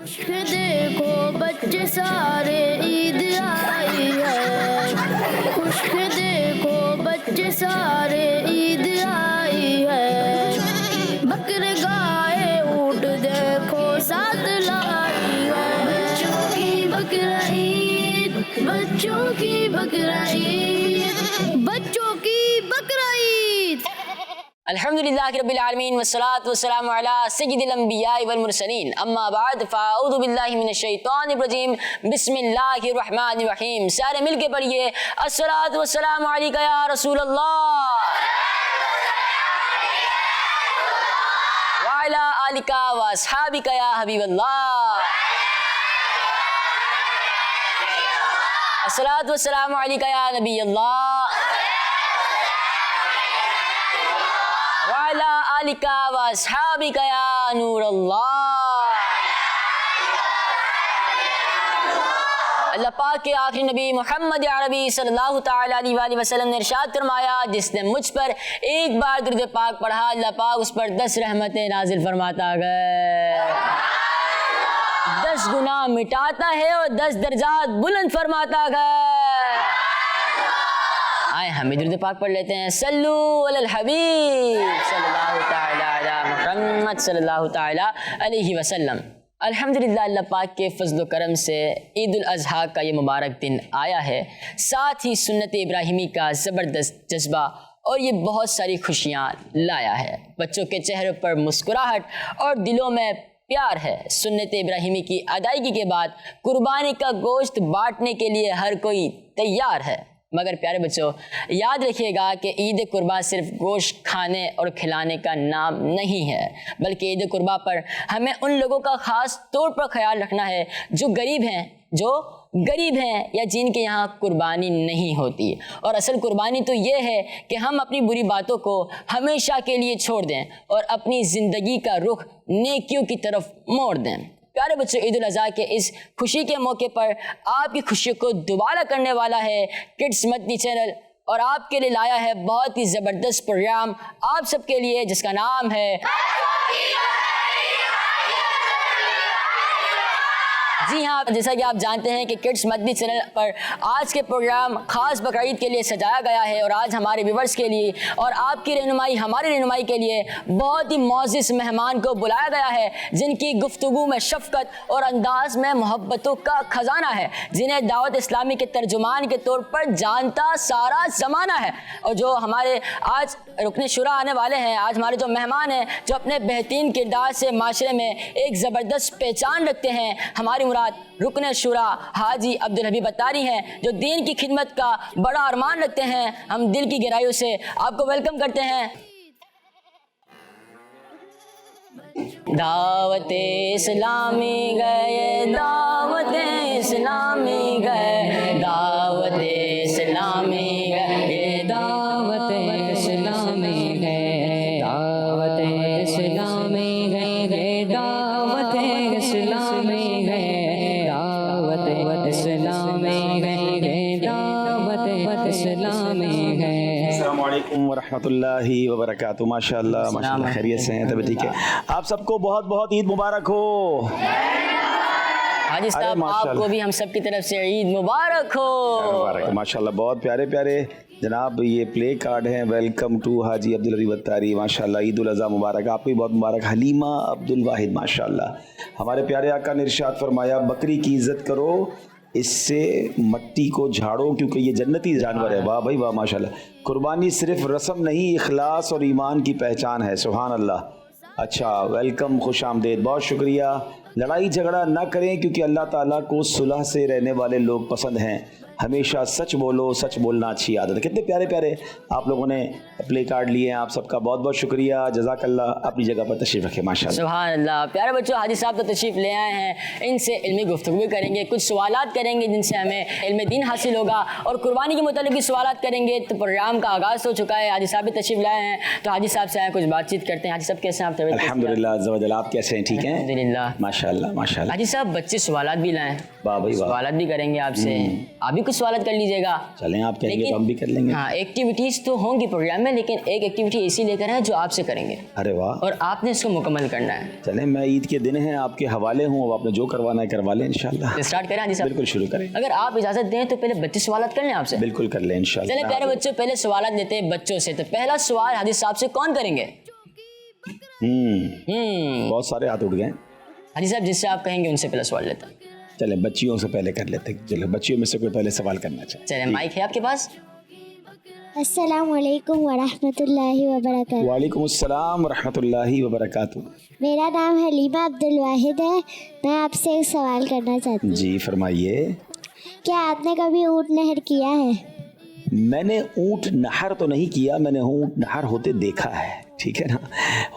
देखो बच्चे सारे ईद आई है, खुश देखो बच्चे सारे ईद आई है, बकरे गाय ऊँट देखो साथ लाई है, बच्चों की बकरा ईद, बच्चों की बकरा ईद, बच्चों की बकरा ईद। अल्हम्दुलिल्लाह रब्बिल आलमीन वस्सलातु वस्सलामु अला सय्यिदिल अंबिया वल मुरसलीन अम्मा बाद फ़अऊज़ु बिल्लाहि मिनश शैतानिर रजीम बिस्मिल्लाहिर रहमानिर रहीम। सारे मिलके पढ़िए अस्सलातु वस्सलामु अलैका या रसूल अल्लाह व अला आलिका व अस्हाबिका या हबीब अल्लाह। अस्सलातु वस्सलामु अलैका या नबी अल्लाह वाला आलिका व अस्हाबिका या नूर अल्लाह। अल्लाह पाक के आखिरी नबी मोहम्मद अरबी सल्लल्लाहु तआला अलैहि वसल्लम ने इरशाद फरमाया, जिसने मुझ पर एक बार दुरूद पाक पढ़ा अल्लाह पाक उस पर 10 रहमतें नाजिल फरमाता गए, 10 गुनाह मिटाता है और 10 दर्जात बुलंद फरमाता गए। आए हम दुरूद पाक पढ़ लेते हैं। सल्लू अलल हबीब सल्लल्लाहु तआला अला मुहम्मद सल्लल्लाहु तआला अलैहि वसल्लम। अल्हम्दुलिल्लाह अल्लाह पाक के फजल करम से ईद उल अज़हा का ये मुबारक दिन आया है, साथ ही सुन्नत इब्राहिमी का ज़बरदस्त जज्बा और ये बहुत सारी खुशियाँ लाया है। बच्चों के चेहरों पर मुस्कुराहट और दिलों में प्यार है। सुन्नत इब्राहिमी की अदायगी के बाद कुर्बानी का गोश्त बांटने के लिए हर कोई तैयार है। मगर प्यारे बच्चों, याद रखिएगा कि ईद कुर्बा सिर्फ गोश्त खाने और खिलाने का नाम नहीं है, बल्कि ईद कुर्बा पर हमें उन लोगों का ख़ास तौर पर ख्याल रखना है जो गरीब हैं या जिनके यहाँ कुर्बानी नहीं होती। और असल कुर्बानी तो ये है कि हम अपनी बुरी बातों को हमेशा के लिए छोड़ दें और अपनी ज़िंदगी का रुख नेकियों की तरफ मोड़ दें। प्यारे बच्चों, ईद उल अज़हा के इस खुशी के मौके पर आपकी खुशी को दोबारा करने वाला है किड्स मदनी चैनल, और आपके लिए लाया है बहुत ही ज़बरदस्त प्रोग्राम आप सबके लिए, जिसका नाम है जी हाँ, जैसा कि आप जानते हैं कि किड्स मदनी चैनल पर आज के प्रोग्राम खास बकरीद के लिए सजाया गया है, और आज हमारे व्यूवर्स के लिए और आपकी रहनुमाई हमारी रहनुमाई के लिए बहुत ही मोअज़्ज़िज़ मेहमान को बुलाया गया है, जिनकी गुफ्तगू में शफ़क़त और अंदाज में मोहब्बतों का ख़जाना है, जिन्हें दावत इस्लामी के तर्जुमान के तौर पर जानता सारा ज़माना है। और जो हमारे आज रुकने शुरा आने वाले हैं, आज हमारे जो मेहमान हैं, जो अपने बेहतरीन किरदार से माशरे में एक ज़बरदस्त पहचान रखते हैं, हमारी मुराद रुकने शुरा हाजी अब्दुल हबीब अत्तारी हैं, जो दीन की खिदमत का बड़ा अरमान रखते हैं। हम दिल की गहराइयों से आपको वेलकम करते हैं। दावते इस्लामी गए, दावते इस्लामी गए, दावते इस्लामी गए, दावते इस्लामी गए, दावते इस्लामी गए, दावते इस्लामी गए, दावते इस्लामी गए, दावते इस्लामी गए। अस्सलामु अलैकुम वरहमतुल्लाहि वबरकातुहू। माशाअल्लाह माशाअल्लाह, खैरियत से हैं? तभी ठीक है। आप सबको बहुत बहुत ईद मुबारक हो। हाजी साहब, आपको भी हम सब की तरफ से ईद मुबारक हो। मुबारक, माशाअल्लाह। बहुत प्यारे प्यारे जनाब ये प्ले कार्ड हैं। वेलकम टू हाजी अब्दुल हबीब अत्तारी, माशाअल्लाह। ईद उल अज़हा मुबारक, आपको भी बहुत मुबारक। हलीमा अब्दुल वाहिद, माशाअल्लाह। हमारे प्यारे आका ने इरशाद फरमाया, बकरी की इज़्ज़त करो, इससे मट्टी को झाड़ो, क्योंकि ये जन्नती जानवर है। वाह भाई वाह, माशाल्लाह। कुर्बानी सिर्फ रस्म नहीं, इखलास और ईमान की पहचान है। सुभान अल्लाह। अच्छा, वेलकम, खुश आमदेद, बहुत शुक्रिया। लड़ाई झगड़ा ना करें, क्योंकि अल्लाह ताला को सुलह से रहने वाले लोग पसंद हैं। हमेशा सच बोलो, सच बोलना अच्छी आदत है। कितने प्यारे प्यारे आप लोगों ने प्ले कार्ड लिए हैं, आप सबका बहुत बहुत शुक्रिया, जज़ाकल्लाह। अपनी जगह पर तशरीफ़ रखें, माशाअल्लाह। सुभान अल्लाह। प्यारे बच्चों, हाजी साहब तो तशरीफ़ ले आए हैं, इनसे इल्मी गुफ्तगू भी करेंगे, कुछ सवालात करेंगे जिनसे हमें इल्म दीन हासिल होगा, और कुर्बानी के मुतालिक भी सवालात करेंगे। तो प्रोग्राम का आगाज़ हो चुका है, हाजी साहब भी तशरीफ़ लाए हैं, तो हाजी साहब से आए कुछ बातचीत करते हैं। हाजी साहब कैसे हैं आप? अल्हम्दुलिल्लाह, ज़वजल, आप कैसे हैं? ठीक हैं अल्हम्दुलिल्लाह, माशाअल्लाह माशाअल्लाह। हाजी साहब बच्चे सवालात भी लाए, वाह भाई वाह, सवालात भी करेंगे आपसे। आप भी कुछ सवाल कर लीजिएगा। चलें, आप कहेंगे लेकिन- तो हम भी कर लेंगे। हाँ, एक्टिविटीज़ तो होंगी प्रोग्राम में, लेकिन एक एक्टिविटी ऐसी लेकर है जो आपसे करेंगे अरे वाह, और आपने इसको मुकम्मल करना है। चलें, मैं ईद के दिन हैं, आपके हवाले हूँ, अब आपने जो करवाना है करवा लें इंशाल्लाह। तो स्टार्ट करें हाजी साहब? बिल्कुल शुरू करें, अगर आप इजाज़त दें तो पहले बच्चे सवाल कर लें आपसे। बिल्कुल कर लें चले इंशाल्लाह। प्यारे बच्चों, पहले सवाल लेते हैं बच्चों से। तो पहला सवाल हाजी साहब से कौन करेंगे? बहुत सारे हाथ उठ गए। हाजी साहब जिससे आप कहेंगे उनसे पहला सवाल लेता है। चलें, बच्चियों से पहले कर लेते हैं। चलो, बच्चियों में से कोई पहले सवाल करना चाहिए। चले, माइक है आपके पास। अस्सलाम वालेकुम वरहमतुल्लाहि वबरकातुहू। वालेकुम अस्सलाम रहमतुल्लाहि व बरकातुहू। मेरा नाम हलीमा अब्दुल वाहिद है। मैं आपसे एक सवाल करना चाहती हूँ। जी फरमाइए। क्या आपने कभी ऊँट नहर किया है? मैंने ऊँट नहर तो नहीं किया, मैंने ऊँट नहर होते देखा है, ठीक है ना।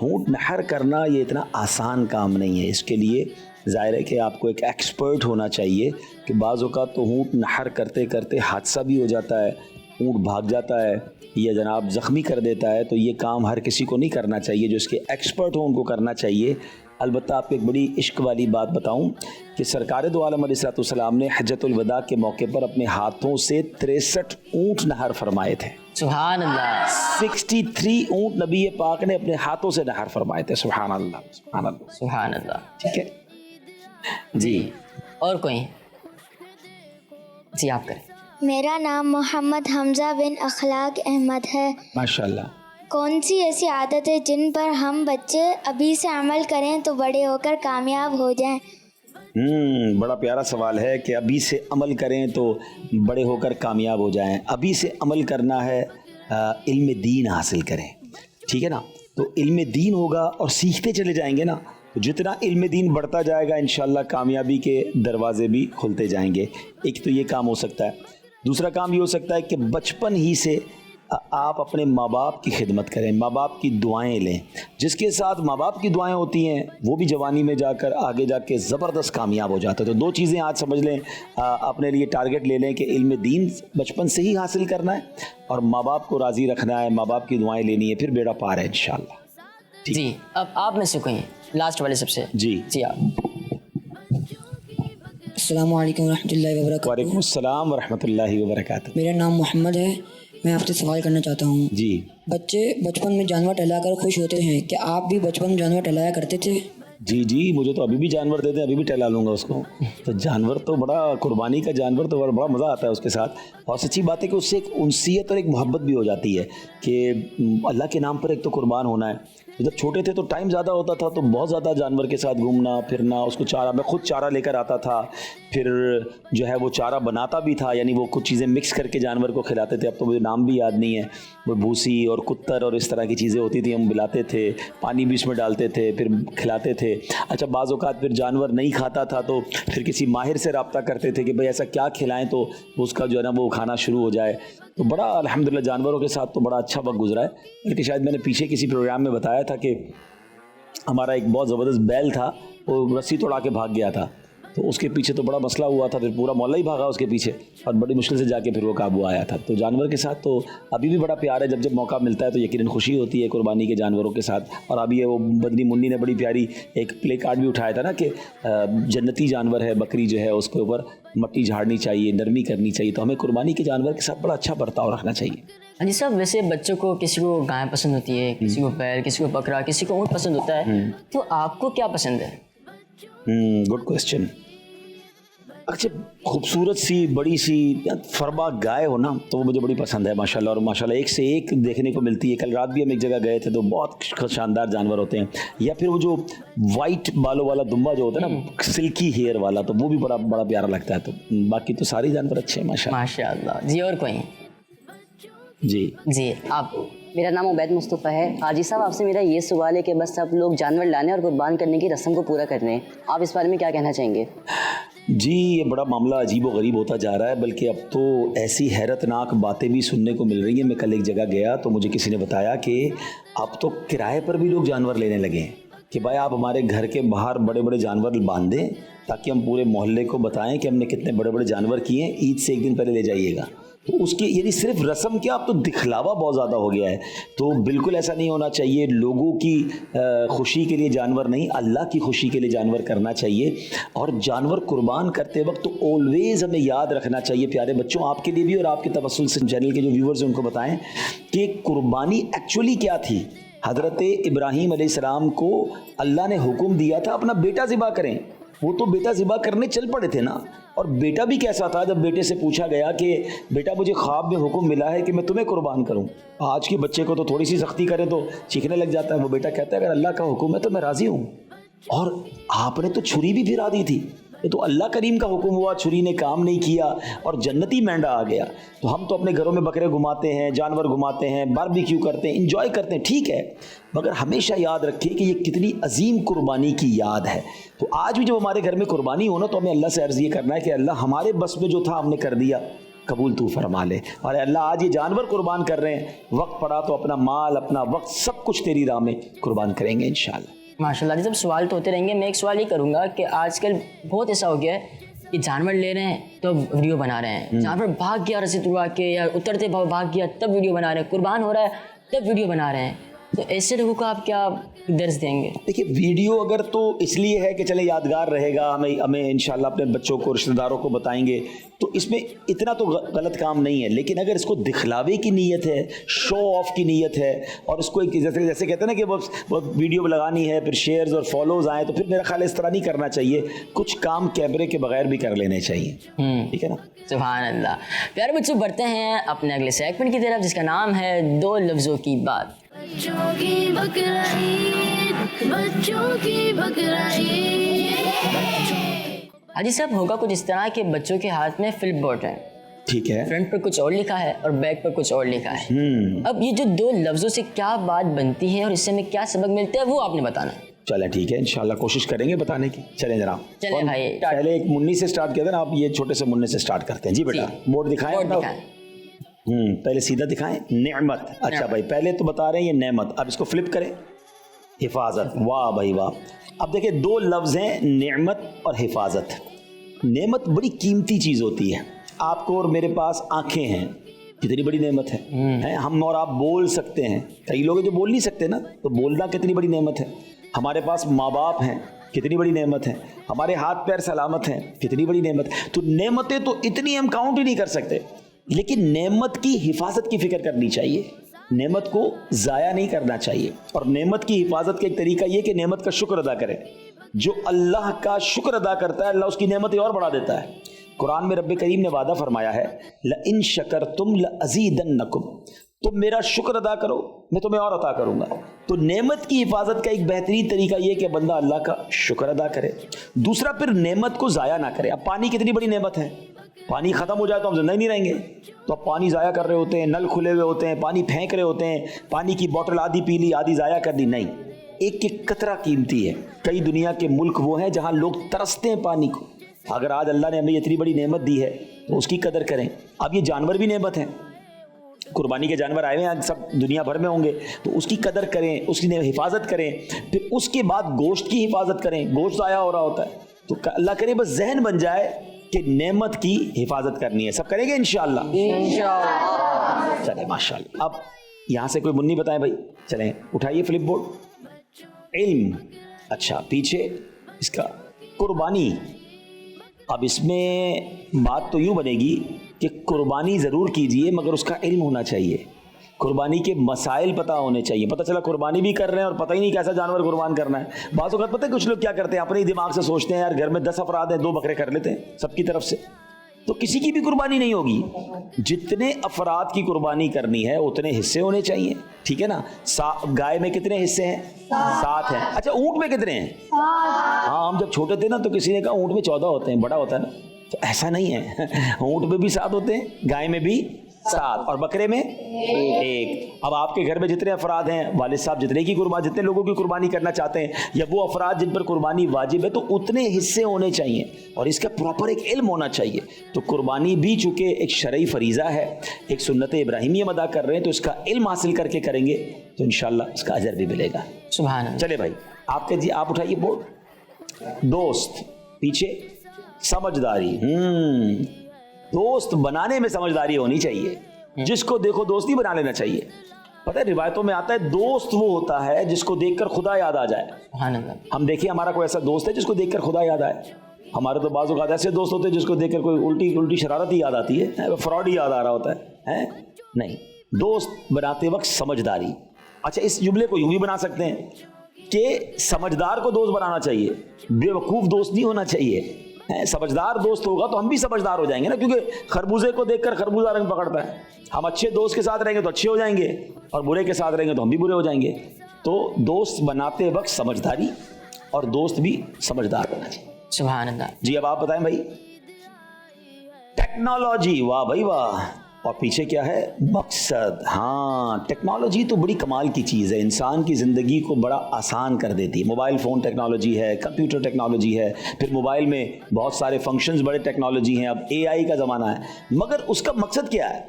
ऊँट नहर करना ये इतना आसान काम नहीं है, इसके लिए ज़ाहिर है कि आपको एक एक्सपर्ट होना चाहिए कि बाज़ औक़ात तो ऊँट नहर करते करते हादसा भी हो जाता है, ऊँट भाग जाता है या जनाब ज़ख्मी कर देता है। तो ये काम हर किसी को नहीं करना चाहिए, जो इसके एक्सपर्ट हो उनको करना चाहिए। अलबत्ता आपको एक बड़ी इश्क वाली बात बताऊं कि सरकार दो आलम अलैहिस्सलाम ने हज्जतुल वदा के मौके पर अपने हाथों से 63 ऊँट नहर फरमाए थे। सुभान अल्लाह। 63 ऊँट नबी पाक ने अपने हाथों से नहर फरमाए थे। सुभान अल्लाह, सुभान अल्लाह, सुभान अल्लाह। ठीक है जी, और कोई? जी आप करें। मेरा नाम मोहम्मद हमज़ा बिन अखलाक अहमद है। माशाल्लाह। कौन सी ऐसी आदत है जिन पर हम बच्चे अभी से अमल करें तो बड़े होकर कामयाब हो जाएं? बड़ा प्यारा सवाल है कि अभी से अमल करें तो बड़े होकर कामयाब हो जाएं। अभी से अमल करना है, इल्म दीन हासिल करें, ठीक है ना। तो इल्म दीन होगा और सीखते चले जाएंगे ना, तो जितना इल्म दीन बढ़ता जाएगा इंशाल्लाह कामयाबी के दरवाजे भी खुलते जाएंगे। एक तो ये काम हो सकता है। दूसरा काम ये हो सकता है कि बचपन ही से आप अपने माँ बाप की खिदमत करें, माँ बाप की दुआएं लें। जिसके साथ माँ बाप की दुआएं होती हैं वो भी जवानी में जाकर आगे जाके ज़बरदस्त कामयाब हो जाता है। तो दो चीज़ें आज समझ लें, अपने लिए टारगेट ले लें कि इल्म दीन बचपन से ही हासिल करना है और माँ बाप को राज़ी रखना है, माँ बाप की दुआएं लेनी है, फिर बेड़ा पार है इंशाल्लाह। जी, अब आप में से कोई लास्ट वाले सबसे। जी आप। अस्सलाम वालेकुम रहमतुल्लाहि व बरकातुहू। वालेकुम अस्सलाम रहमतुल्लाहि व बरकातुहू। मेरा नाम मोहम्मद है। मैं आपसे सवाल करना चाहता हूँ। जी, बच्चे बचपन में जानवर टहलाकर खुश होते हैं, क्या आप भी बचपन में जानवर टहलाया करते थे? जी, मुझे तो अभी भी जानवर देते हैं, अभी भी टहला लूँगा उसको। तो जानवर तो बड़ा, कुर्बानी का जानवर तो बड़ा मज़ा आता है उसके साथ। और सच्ची बात है कि उससे एक उनसियत और एक मोहब्बत भी हो जाती है कि अल्लाह के नाम पर एक तो कुर्बान होना है। जब छोटे थे तो टाइम ज़्यादा होता था, तो बहुत ज़्यादा जानवर के साथ घूमना फिरना, उसको चारा, मैं खुद चारा लेकर आता था, फिर जो है वो चारा बनाता भी था, यानी वो कुछ चीज़ें मिक्स करके जानवर को खिलाते थे। अब तो मुझे नाम भी याद नहीं है, वो भूसी और कुत्तर और इस तरह की चीज़ें होती थी, हम मिलाते थे, पानी भी इसमें डालते थे, फिर खिलाते थे। अच्छा, बाज़ औक़ात फिर जानवर नहीं खाता था तो फिर किसी माहिर से रब्ता करते थे कि भाई ऐसा क्या खिलाएं तो उसका जो है ना वो खाना शुरू हो जाए। तो बड़ा अल्हम्दुलिल्लाह जानवरों के साथ तो बड़ा अच्छा वक्त गुजरा है। बल्कि शायद मैंने पीछे किसी प्रोग्राम में बताया था कि हमारा एक बहुत ज़बरदस्त बैल था, वो रस्सी तोड़ा के भाग गया था, तो उसके पीछे तो बड़ा मसला हुआ था, फिर पूरा मोहल्ला ही भागा उसके पीछे और बड़ी मुश्किल से जाके फिर वो काबू आया था। तो जानवर के साथ तो अभी भी बड़ा प्यार है। जब जब मौका मिलता है तो यकीनन खुशी होती है कुर्बानी के जानवरों के साथ। और अभी ये वो बदनी मुन्नी ने बड़ी प्यारी एक प्ले कार्ड भी उठाया था ना कि जन्नती जानवर है बकरी, जो है उसके ऊपर मट्टी झाड़नी चाहिए, नरमी करनी चाहिए। तो हमें कुर्बानी के जानवर के साथ बड़ा अच्छा बर्ताव रखना चाहिए। हाँ जी साहब, वैसे बच्चों को किसी को गाय पसंद होती है, किसी को बैल, किसी को बकरा, किसी को ऊँट पसंद होता है, तो आपको क्या पसंद है? Good question. अच्छा, खूबसूरत सी बड़ी सी फरबा गाय हो ना तो वो मुझे बड़ी पसंद है माशाल्लाह। और माशाल्लाह एक से एक देखने को मिलती है। कल रात भी हम एक जगह गए थे तो बहुत शानदार जानवर होते हैं। या फिर वो जो वाइट बालों वाला दुम्बा जो होता है ना, सिल्की हेयर वाला, तो वो भी बड़ा बड़ा प्यारा लगता है। तो बाकी तो सारे जानवर अच्छे हैं माशाल्लाह। जी, और कोई? जी आप। मेरा नाम उबैद मुस्तफ़ा है। हाजी साहब, आपसे मेरा ये सवाल है कि बस सब लोग जानवर लाने और कुर्बान करने की रस्म को पूरा कर रहे हैं, आप इस बारे में क्या कहना चाहेंगे? जी, ये बड़ा मामला अजीब व गरीब होता जा रहा है। बल्कि अब तो ऐसी हैरतनाक बातें भी सुनने को मिल रही हैं। मैं कल एक जगह गया तो मुझे किसी ने बताया कि अब तो किराए पर भी लोग जानवर लेने लगे हैं कि भाई आप हमारे घर के बाहर बड़े बड़े जानवर बांध दें ताकि हम पूरे मोहल्ले को बताएं कि हमने कितने बड़े बड़े जानवर किए हैं, ईद से एक दिन पहले ले जाइएगा। तो उसके यानी सिर्फ रस्म क्या, अब तो दिखलावा बहुत ज़्यादा हो गया है। तो बिल्कुल ऐसा नहीं होना चाहिए। लोगों की खुशी के लिए जानवर नहीं, अल्लाह की खुशी के लिए जानवर करना चाहिए। और जानवर कुर्बान करते वक्त तो ऑलवेज़ हमें याद रखना चाहिए प्यारे बच्चों, आपके लिए भी और आपके तवस्सुल से चैनल के जो व्यूवर्स हैं उनको बताएं कि कुर्बानी एक्चुअली क्या थी। हज़रत इब्राहीम अलैहिस्सलाम को अल्लाह ने हुक्म दिया था अपना बेटा ज़िबा करें, वो तो बेटा ज़िबा करने चल पड़े थे ना। और बेटा भी कैसा था, जब बेटे से पूछा गया कि बेटा मुझे ख्वाब में हुक्म मिला है कि मैं तुम्हें कुर्बान करूं। आज के बच्चे को तो थोड़ी सी सख्ती करें तो चीखने लग जाता है। वो बेटा कहता है अगर अल्लाह का हुक्म है तो मैं राज़ी हूँ। और आपने तो छुरी भी फिरा दी थी, ये तो अल्लाह करीम का हुक्म हुआ, छुरी ने काम नहीं किया और जन्नती मेंढा आ गया। तो हम तो अपने घरों में बकरे घुमाते हैं, जानवर घुमाते हैं, बारबेक्यू करते हैं, इंजॉय करते हैं, ठीक है, मगर हमेशा याद रखिए कि ये कितनी अजीम कुर्बानी की याद है। तो आज भी जब हमारे घर में कुर्बानी हो ना, तो हमें अल्लाह से अर्ज़ ये करना है कि अल्लाह हमारे बस में जो था हमने कर दिया, कबूल तू फरमा ले। और अल्लाह आज ये जानवर कुर्बान कर रहे हैं, वक्त पड़ा तो अपना माल, अपना वक्त, सब कुछ तेरी राह में कुर्बान करेंगे इंशाअल्लाह। माशाल्लाह जी, सब सवाल तो होते रहेंगे। मैं एक सवाल ये करूँगा कि आजकल बहुत ऐसा हो गया है कि जानवर ले रहे हैं तो वीडियो बना रहे हैं, जानवर भाग गया रस्सी तुड़वा के या उतरते भाग गया तब वीडियो बना रहे हैं, कुर्बान हो रहा है तब वीडियो बना रहे हैं। तो ऐसे लोगों को आप क्या दर्ज देंगे? देखिए, वीडियो अगर तो इसलिए है कि चले यादगार रहेगा, हमें इंशाल्लाह अपने बच्चों को, रिश्तेदारों को बताएंगे, तो इसमें इतना तो गलत काम नहीं है। लेकिन अगर इसको दिखलावे की नीयत है, शो ऑफ की नीयत है, और इसको एक जैसे कहते हैं ना कि वो वीडियो लगानी है फिर शेयर्स और फॉलोज आए, तो फिर मेरा ख्याल इस तरह नहीं करना चाहिए। कुछ काम कैमरे के बगैर भी कर लेने चाहिए, ठीक है ना। सुभान अल्लाह। प्यारे बच्चों, बढ़ते हैं अपने अगले सेगमेंट की तरफ, जिसका नाम है 2 लफ्ज़ों की बात। बच्चों की बकरा ईद, बच्चों की बकरा ईद। हाजी साहब, होगा कुछ इस तरह के बच्चों के हाथ में फ्लिप बोर्ड है, ठीक है, फ्रंट पर कुछ और लिखा है और बैक पर कुछ और लिखा है। अब ये जो 2 लफ्ज़ों से क्या बात बनती है और इससे हमें क्या सबक मिलता है, वो आपने बताना है। चले ठीक है, इंशाल्लाह कोशिश करेंगे बताने की। चलें जनाब, चलें भाई, पहले एक मुन्नी से स्टार्ट किया था ना, आप ये छोटे से मुन्ने से स्टार्ट करते हैं। जी बेटा, बोर्ड दिखाएं। पहले सीधा दिखाएं, नेमत। अच्छा भाई, पहले तो बता रहे हैं ये नेमत, अब इसको फ्लिप करें, हिफाजत। वाह भाई वाह। अब देखिए 2 लफ्ज़ हैं, नेमत और हिफाजत। नेमत बड़ी कीमती चीज़ होती है। आपको और मेरे पास आंखें हैं, कितनी बड़ी नेमत है। हम और आप बोल सकते हैं, कई लोग जो बोल नहीं सकते ना, तो बोलना कितनी बड़ी नेमत है। हमारे पास माँ बाप हैं, कितनी बड़ी नेमत है। हमारे हाथ पैर सलामत हैं, कितनी बड़ी नेमत है। तो नेमतें तो इतनी हम काउंट ही नहीं कर सकते, लेकिन नेमत की हिफाजत की फिक्र करनी चाहिए, नेमत को ज़ाया नहीं करना चाहिए। और नेमत की हिफाजत का एक तरीका ये कि नेमत का शुक्र अदा करें। जो अल्लाह का शुक्र अदा करता है, अल्लाह उसकी नेमतें और बढ़ा देता है। कुरान में रब्बे करीम ने वादा फरमाया है, लइन शकरतुम लअज़ीदन्नकुम, तुम मेरा शुक्र अदा करो मैं तुम्हें और अता करूंगा। तो नेमत की हिफाजत का एक बेहतरीन तरीका यह कि बंदा अल्लाह का शुक्र अदा करे। दूसरा, फिर नेमत को ज़ाया ना करे। अब पानी कितनी बड़ी नेमत है, पानी ख़त्म हो जाए तो हम जिंदा ही नहीं रहेंगे। तो अब पानी ज़ाया कर रहे होते हैं, नल खुले हुए होते हैं, पानी फेंक रहे होते हैं, पानी की बोतल आधी पी ली आधी ज़ाया कर दी। नहीं, एक एक कतरा कीमती है। कई दुनिया के मुल्क वो हैं जहाँ लोग तरसते हैं पानी को। अगर आज अल्लाह ने हमें इतनी बड़ी नेमत दी है तो उसकी कदर करें। अब ये जानवर भी नेमत हैं, कुर्बानी के जानवर आए हुए हैं, सब दुनिया भर में होंगे, तो उसकी कदर करें, उसकी हिफाजत करें। फिर उसके बाद गोश्त की हिफाजत करें, गोश्त आया हो रहा होता है, तो अल्लाह करे बस जहन बन जाए कि नेमत की हिफाजत करनी है। सब करेंगे इंशाअल्लाह। चले माशाअल्लाह। अब यहाँ से कोई मुन्नी बताएं भाई, चलें उठाइए फ्लिप बोर्ड। इल्म, अच्छा पीछे इसका कुर्बानी। अब इसमें बात तो यूँ बनेगी कि कुर्बानी ज़रूर कीजिए मगर उसका इल्म होना चाहिए, कुर्बानी के मसाइल पता होने चाहिए। पता चला कुर्बानी भी कर रहे हैं और पता ही नहीं कैसा जानवर कुर्बान करना है। बात वक्त पता है कुछ लोग क्या करते हैं, अपने ही दिमाग से सोचते हैं यार घर में 10 अफराद हैं 2 बकरे कर लेते हैं सबकी तरफ से, तो किसी की भी कुर्बानी नहीं होगी। जितने अफराद की कुर्बानी करनी है उतने हिस्से होने चाहिए, ठीक है ना। गाय में कितने हिस्से हैं? 7 हैं। अच्छा, ऊँट में कितने हैं? हाँ, हम जब छोटे थे ना तो किसी ने कहा ऊँट में 14 होते हैं, बड़ा होता है ना, तो ऐसा नहीं है। ऊँट में भी 7 होते हैं, गाय में भी 7 और बकरे में 1। अब आपके घर में जितने अफराद हैं, वालिद साहब जितने लोगों की कुर्बानी करना चाहते हैं या वो अफराद जिन पर कुर्बानी वाजिब है, तो उतने हिस्से होने चाहिए और इसका प्रॉपर एक इल्म होना चाहिए। तो कुर्बानी भी चूँकि एक शरई फरीज़ा है, एक सुन्नत इब्राहिमी अदा कर रहे हैं, तो इसका इल्म हासिल करके करेंगे तो इंशाअल्लाह इसका अजर भी मिलेगा। सुभान अल्लाह। चले भाई, आपके जी आप उठाइए बोर्ड। दोस्त पीछे, समझदारी। दोस्त बनाने में समझदारी होनी चाहिए, जिसको देखो दोस्त ही बना लेना चाहिए। पता है रिवायतों में आता है दोस्त वो होता है जिसको देखकर खुदा याद आ जाए। सुभान अल्लाह। हम देखिए हमारा कोई ऐसा दोस्त है जिसको देखकर खुदा याद आए? हमारे तो बाज़ औक़ात ऐसे दोस्त होते हैं जिसको देखकर कोई उल्टी शरारत ही याद आती है, फ्रॉड ही याद आ रहा होता है? नहीं, दोस्त बनाते वक्त समझदारी। अच्छा, इस जुमले को यूं भी बना सकते हैं कि समझदार को दोस्त बनाना चाहिए, बेवकूफ़ दोस्त नहीं होना चाहिए। समझदार दोस्त होगा तो हम भी समझदार हो जाएंगे ना, क्योंकि खरबूजे को देखकर खरबूजा रंग पकड़ता है। हम अच्छे दोस्त के साथ रहेंगे तो अच्छे हो जाएंगे, और बुरे के साथ रहेंगे तो हम भी बुरे हो जाएंगे। तो दोस्त बनाते वक्त समझदारी, और दोस्त भी समझदार होना चाहिए। सुभान अल्लाह। जी, अब आप बताएं भाई। टेक्नोलॉजी, वाह भाई वाह, और पीछे क्या है? मकसद। हाँ, टेक्नोलॉजी तो बड़ी कमाल की चीज़ है, इंसान की ज़िंदगी को बड़ा आसान कर देती है। मोबाइल फ़ोन टेक्नोलॉजी है, कंप्यूटर टेक्नोलॉजी है, फिर मोबाइल में बहुत सारे फंक्शंस बड़े टेक्नोलॉजी हैं, अब AI का ज़माना है। मगर उसका मकसद क्या है?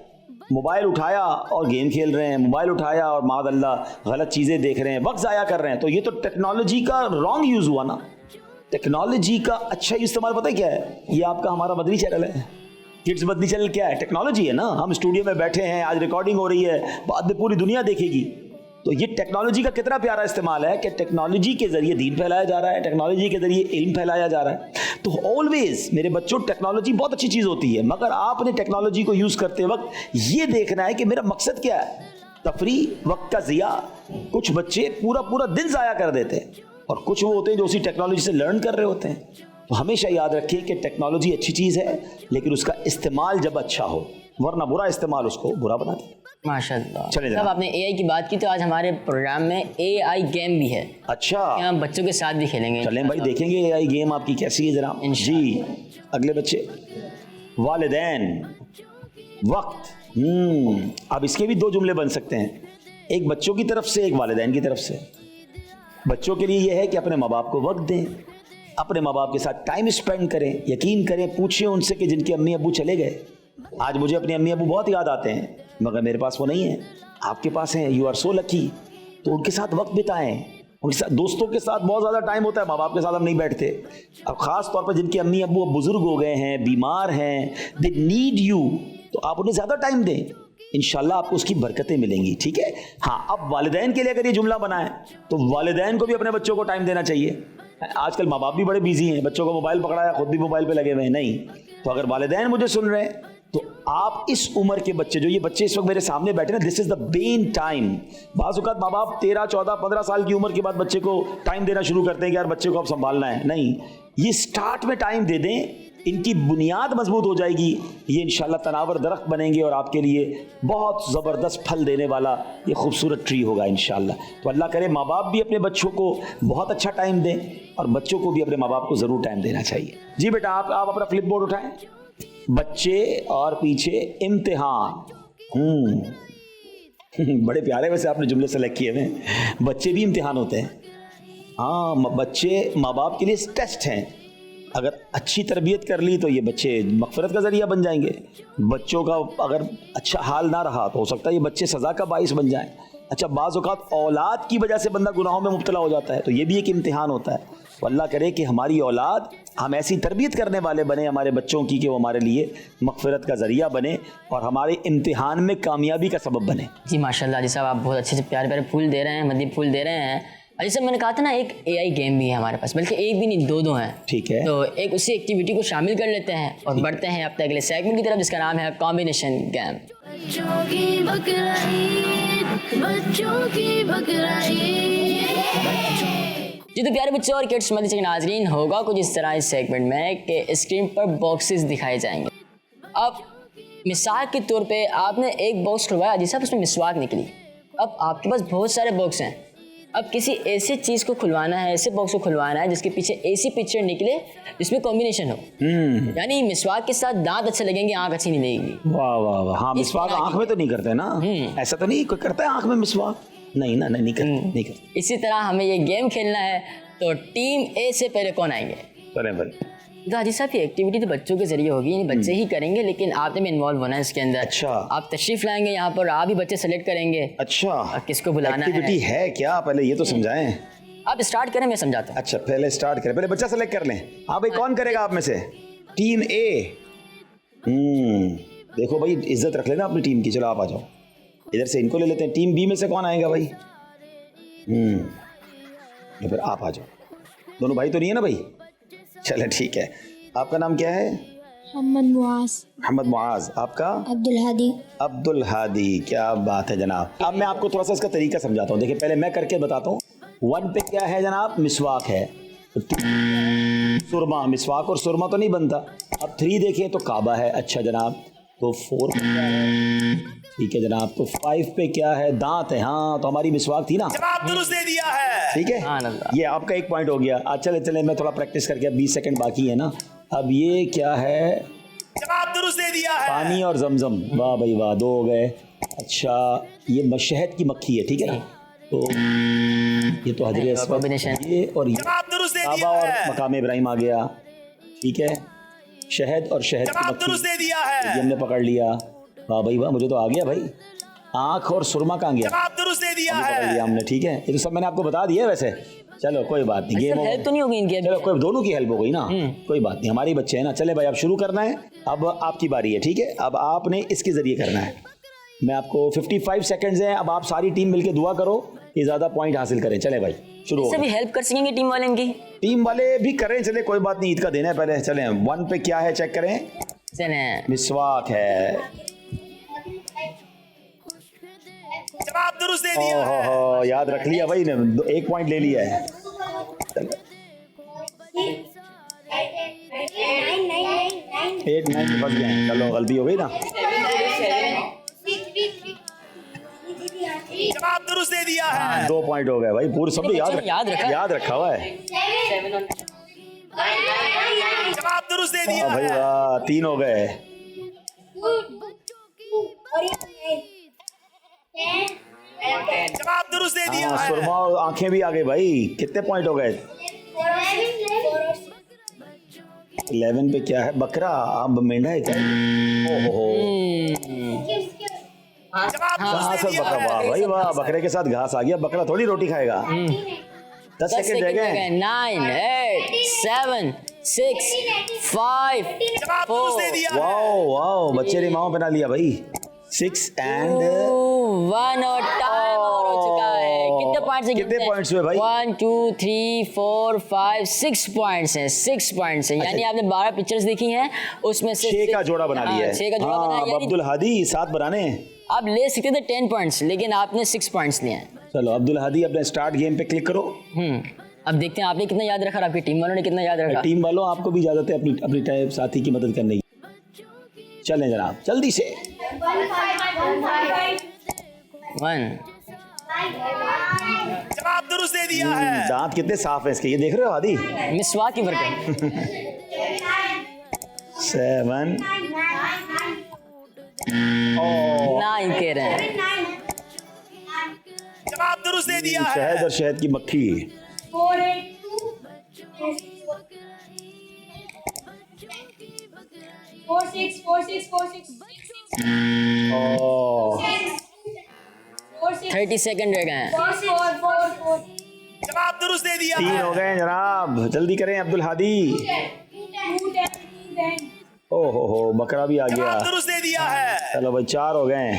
मोबाइल उठाया और गेम खेल रहे हैं, मोबाइल उठाया और मादअल्लाह गलत चीज़ें देख रहे हैं, वक्त ज़ाया कर रहे हैं, तो ये तो टेक्नोलॉजी का रॉन्ग यूज़ हुआ ना। टेक्नोलॉजी का अच्छा इस्तेमाल पता है क्या है? ये आपका हमारा मदनी चैनल है, किड्स मदनी चैनल क्या है? टेक्नोलॉजी है ना। हम स्टूडियो में बैठे हैं, आज रिकॉर्डिंग हो रही है, बाद में पूरी दुनिया देखेगी। तो ये टेक्नोलॉजी का कितना प्यारा इस्तेमाल है कि टेक्नोलॉजी के जरिए दीन फैलाया जा रहा है, टेक्नोलॉजी के जरिए इल्म फैलाया जा रहा है। तो ऑलवेज मेरे बच्चों, टेक्नोलॉजी बहुत अच्छी चीज़ होती है, मगर आपने टेक्नोलॉजी को यूज़ करते वक्त ये देखना है कि मेरा मकसद क्या है। तफरी, वक्त का ज़िया। कुछ बच्चे पूरा पूरा दिन ज़ाया कर देते हैं, और कुछ वो होते हैं जो उसी टेक्नोलॉजी से लर्न कर रहे होते हैं। तो हमेशा याद रखिए कि टेक्नोलॉजी अच्छी चीज़ है, लेकिन उसका इस्तेमाल जब अच्छा हो, वरना बुरा इस्तेमाल उसको बुरा बना दे। माशाल्लाह। चलिए जब जनाब। आपने AI की बात की तो आज हमारे प्रोग्राम में AI गेम भी है, अच्छा, हम बच्चों के साथ भी खेलेंगे। चलें भाई, देखेंगे AI गेम आपकी कैसी है जनाब। जी, अगले बच्चे। वालिदैन, वक्त। अब इसके भी 2 जुमले बन सकते हैं, एक बच्चों की तरफ से, एक वालिदैन की तरफ से। बच्चों के लिए यह है कि अपने माँ बाप को वक्त दें, अपने माँ बाप के साथ टाइम स्पेंड करें। यकीन करें, पूछिए उनसे कि जिनके अम्मी अब्बू चले गए, आज मुझे अपने अम्मी अब्बू बहुत याद आते हैं, मगर मेरे पास वो नहीं है, आपके पास हैं, यू आर सो लकी। तो उनके साथ वक्त बिताएं, उनके साथ, दोस्तों के साथ बहुत ज़्यादा टाइम होता है, माँ बाप के साथ हम नहीं बैठते। अब ख़ास तौर पर जिनके अम्मी अब्बू अब बुज़ुर्ग हो गए हैं, बीमार हैं, दे नीड यू, तो आप उन्हें ज़्यादा टाइम दें, इंशाल्लाह आपको उसकी बरकतें मिलेंगी। ठीक है। हाँ, अब वालिदैन के लिए अगर ये जुमला बनाए तो वालिदैन को भी अपने बच्चों को टाइम देना चाहिए। आजकल माँ बाप भी बड़े बिजी हैं, बच्चों को मोबाइल पकड़ाया, खुद भी मोबाइल पे लगे हुए हैं। नहीं, तो अगर वालिदैन मुझे सुन रहे हैं तो आप इस उम्र के बच्चे, जो ये बच्चे इस वक्त मेरे सामने बैठे ना, this is the main time. बाज़ औक़ात माँ बाप 13, 14, 15 साल की उम्र के बाद बच्चे को टाइम देना शुरू करते हैं कि यार बच्चे को अब संभालना है। नहीं, ये स्टार्ट में टाइम दे दें, इनकी बुनियाद मजबूत हो जाएगी, ये इंशाल्लाह तनावर दरख्त बनेंगे और आपके लिए बहुत ज़बरदस्त फल देने वाला ये खूबसूरत ट्री होगा इंशाल्लाह। तो अल्लाह करे माँ बाप भी अपने बच्चों को बहुत अच्छा टाइम दें, और बच्चों को भी अपने माँ बाप को ज़रूर टाइम देना चाहिए। जी बेटा, आप अपना फ्लिप बोर्ड उठाएं। बच्चे और पीछे इम्तिहान। बड़े प्यारे वैसे आपने जुमले सेलेक्ट किए हुए। बच्चे भी इम्तिहान होते हैं। हाँ, बच्चे माँ बाप के लिए टेस्ट हैं। अगर अच्छी तरबियत कर ली तो ये बच्चे मग़फ़िरत का ज़रिया बन जाएंगे। बच्चों का अगर अच्छा हाल ना रहा तो हो सकता है ये बच्चे सज़ा का बाइस बन जाएं। अच्छा, बाज़ औक़ात औलाद की वजह से बंदा गुनाहों में मुब्तला हो जाता है, तो ये भी एक इम्तिहान होता है। तो अल्लाह करे कि हमारी औलाद, हम ऐसी तरबियत करने वाले बने हमारे बच्चों की कि वो हमारे लिए मग़फ़िरत का ज़रिया बने और हमारे इम्तिहान में कामयाबी का सबब बने। जी माशाल्लाह। जी साहब, आप बहुत अच्छे से प्यारे प्यारे फूल दे रहे हैं, मदनी फूल दे रहे हैं। अजी साहब, मैंने कहा था ना एक AI गेम भी है हमारे पास, बल्कि एक भी नहीं, 2 हैं। ठीक है। तो एक उसी एक्टिविटी को शामिल कर लेते हैं और बढ़ते हैं अपने अगले सेगमेंट की तरफ, जिसका नाम है कॉम्बिनेशन गेम। बच्चों की बकरा ईद, बच्चों की बकरा ईद। जी तो प्यारे बच्चों और किड्स मदरसे के नाज़रीन, होगा कुछ इस तरह इस सेगमेंट में कि स्क्रीन पर बॉक्सेस दिखाए जाएंगे। अब मिसाल के तौर पे आपने एक बॉक्स खुलवाया, जी साहब उसमें मिसवाक निकली। अब आपके पास बहुत सारे बॉक्स हैं, अब किसी ऐसे चीज़ को खुलवाना है, ऐसे बॉक्स को खुलवाना है जिसके पीछे ऐसी पिक्चर निकले जिसमें कॉम्बिनेशन हो। यानी मिसवाक के साथ दांत अच्छे लगेंगे, आँख अच्छी नहीं लगेगी। वाह वाह वाह। हाँ, मिसवाक आँख में तो नहीं करते ना, ऐसा तो नहीं कोई करता है आँख में मिसवाक? नहीं ना, नहीं करते। इसी तरह हमें ये गेम खेलना है, तो टीम ए से पहले कौन आएंगे? चलें भाई। तो हाजी साहब, ये एक्टिविटी तो बच्चों के जरिए होगी, यानी बच्चे ही करेंगे, लेकिन आपने भी इन्वॉल्व होना है इसके अंदर। अच्छा। आप तशरीफ लाएंगे यहाँ पर, आप ही बच्चे सेलेक्ट करेंगे। अच्छा, और किसको बुलाना एक्टिविटी है क्या, पहले ये तो समझाएं। आप स्टार्ट करें, मैं समझाता हूँ। अच्छा, पहले स्टार्ट करें, पहले बच्चा सेलेक्ट कर लें। हाँ भाई, कौन करेगा आप में से? टीम ए, देखो भाई, इज्जत रख लेना अपनी टीम की। चलो आप आ जाओ, इधर से इनको ले लेते हैं। टीम बी में से कौन आएगा भाई? तो फिर आप आ जाओ। दोनों भाई तो नहीं है ना भाई? चलो ठीक है। आपका नाम क्या है? मोहम्मद मुआज। मोहम्मद मुआज। आपका? अब्दुल हादी। अब्दुल हादी। क्या बात है जनाब। अब मैं आपको थोड़ा सा इसका तरीका समझाता हूँ। देखिए पहले मैं करके बताता हूँ। 1 पे क्या है जनाब? मिसवाक है। सुरमा, मिसवाक और सुरमा तो नहीं बनता। अब 3 देखें तो काबा है। अच्छा जनाब, तो 4 पे क्या है? ठीक है जनाब, तो 5 पे क्या है? दांत है। हाँ, तो हमारी मिसवाक थी ना, जवाब दुरुस्त दे दिया है। ठीक है। ये आपका 1 पॉइंट हो गया। चले चले, मैं थोड़ा प्रैक्टिस करके, अब 20 सेकंड बाकी है ना। अब ये क्या है? जवाब दुरुस्त दे दिया है। पानी और जमजम। वाह भाई वाह, 2 हो गए। अच्छा, ये शहद की मक्खी है, ठीक है ना। तो ये तो हजरे अस्वद, ये और ये जवाब दुरुस्त दे काबा दिया और है। मकाम इब्राहिम आ गया, ठीक है। शहद और शहद की जवाब मक्खी, दुरुस्त दे दिया ये है। हमने पकड़ लिया। वाह भाई वाह, मुझे तो आ गया भाई। आँख और सुरमा कहाँ गया? जवाब दुरुस्त दे दिया पकड़ है। लिया हमने, ठीक है। ये तो सब मैंने आपको बता दिया है वैसे। चलो कोई बात नहीं, गेम हेल्प तो नहीं होगी इनकी? चलो कोई, दोनों की हेल्प हो गई ना, कोई बात नहीं, हमारे बच्चे हैं ना। चले भाई, अब शुरू करना है। अब आपकी बारी है, ठीक है। अब आपने इसके जरिए करना है। मैं आपको 55 सेकंड्स हैं। अब आप सारी टीम मिलके दुआ करो कि ज्यादा पॉइंट हासिल करें। चले भाई, शुरू हो। भी हेल्प कर सकेंगे टीम वाले इनकी? टीम वाले भी करें, चले कोई बात नहीं, ईद का दिन है पहले। चलें, 1 पे क्या है चेक करें। चले, मिसवाक है। जवाब दुरुस्त दे दिया है। ओहो, याद रख लिया भाई ने, 1 पॉइंट ले लिया है। 8 9 फंस गए। चलो गलती हो गई ना। जवाब दुरुस्त दे दिया है। 2 पॉइंट हो गए भाई। पूरे सब तो याद रखा हुआ है। जवाब दुरुस्त दे दिया भाई है। वाह, 3 हो गए। जवाब दुरुस्त दे दिया है। सुरमा और आंखें भी आ गई भाई। कितने पॉइंट हो गए? 11 पे क्या है? बकरा, अब मेंढा है क्या? ओहो, जवाब दुरुस्त दे दिया बकरा। है। वाह भाई वाह, बकरे के साथ घास आ गया। बकरा थोड़ी रोटी खाएगा। 10 सेकंड रह गए। 9 8 7 6 5 जवाब दुरुस्त दे दिया है। वाओ वाओ, बच्चे ने माओ बना लिया भाई। 6 एंड 1 और टाइम हो चुका है। कितने पॉइंट्स हैं? कितने points हुए भाई? 1 2 3 4 5 6 पॉइंट्स हैं। 6 पॉइंट्स हैं, यानी आपने 12 पिक्चर्स देखी हैं, उसमें से 6 का जोड़ा बना लिया है। 6 का जोड़ा हाँ, बना अब लिया। अब्दुल हादी 7 बनाने हैं। आप ले सकते थे 10 पॉइंट्स, लेकिन आपने 6 पॉइंट्स लिए हैं। चलो अब्दुल हादी, अपने स्टार्ट गेम पे क्लिक करो। अब देखते हैं आपने कितना याद रखा और आपकी टीम वालों ने कितना याद रखा। टीम वालों, आपको भी इजाजत है अपनी अपनी टाइप साथी की मदद करने की। चलें जनाब, जल्दी से। 1 जवाब दुरुस्त दे दिया है। दांत कितने साफ हैं इसके, ये देख रहे हो हादी? मिसवाक की बरकत। 7 9 कह रहे हैं। जवाब दुरुस्त दे दिया है। शहद और शहद की मक्खी। 30 सेकंड रह गए हैं। जवाब दुरुस्त दे दिया 3 है। हो गए जनाब, जल्दी करें अब्दुल हादी। ओहो, बकरा भी आ गया। जवाब दुरुस्त दे दिया है। चलो भाई, 4 हो गए।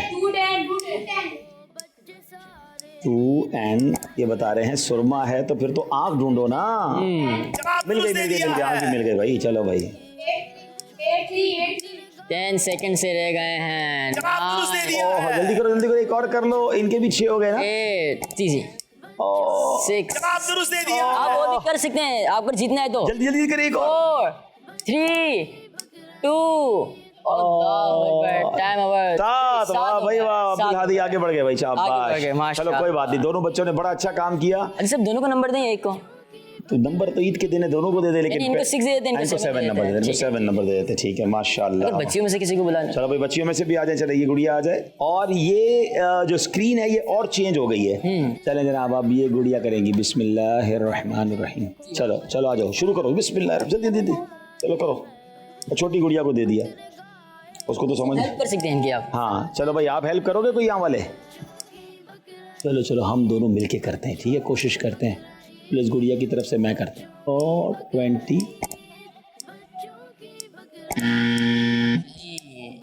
2 एंड ये बता रहे हैं सुरमा है, तो फिर तो आंख ढूंढो ना। जवाब मिल गई दुरुस्त दे दिया आंख है। मिल गई भाई। चलो भाई, 10 सेकंड से रह गए हैं। जवाब दुरुस्त दे दिया ओह है। जल्दी करो, एक और कर लो। इनके भी 6 हो गए ना। 8 6 जवाब दुरुस्त दे दिया है। आप वो भी कर सकते हैं, आपको जीतना है तो। जल्दी जल्दी करें एक और। 4 3 2 टाइम ओवर। 7। वाह भाई वाह, अब्दुल हादी आगे बढ़ गए भाई। आगे बढ़ गए, शाबाश। माशाल्लाह। चलो कोई बात नहीं, दोनों बच्चों ने बड़ा अच्छा काम किया। अच्छा सब दोनों को नंबर दें, एक को? तो नंबर तो ईद के दिन है, दोनों को दे दे, लेकिन इनको 6 दे देते हैं, इनको 7 नंबर दे देते, ठीक है। 7 नंबर दे देते। ठीक है, माशाल्लाह। अगर बच्चियों में से किसी को बुलाना। चलो भाई, बच्चियों में से भी आ जाए। चले, ये गुड़िया आ जाए। और ये जो स्क्रीन है ये और चेंज हो गई है। चलें जनाब, अब ये गुड़िया करेंगी बिस्मिल्लाहिर्रहमानिर्रहीम। चलो चलो आ जाओ, शुरू करो। बिस्मिल्लाह, जल्दी जल्दी चलो करो। और छोटी गुड़िया को दे दिया, उसको तो समझ। हेल्प कर सकते हैं इनकी आप। हाँ चलो भाई, आप हेल्प करोगे कोई यहाँ वाले? चलो चलो, हम दोनों मिलके करते हैं, ठीक है, कोशिश करते हैं। प्लस गुड़िया की तरफ से मैं करता हूँ। और 20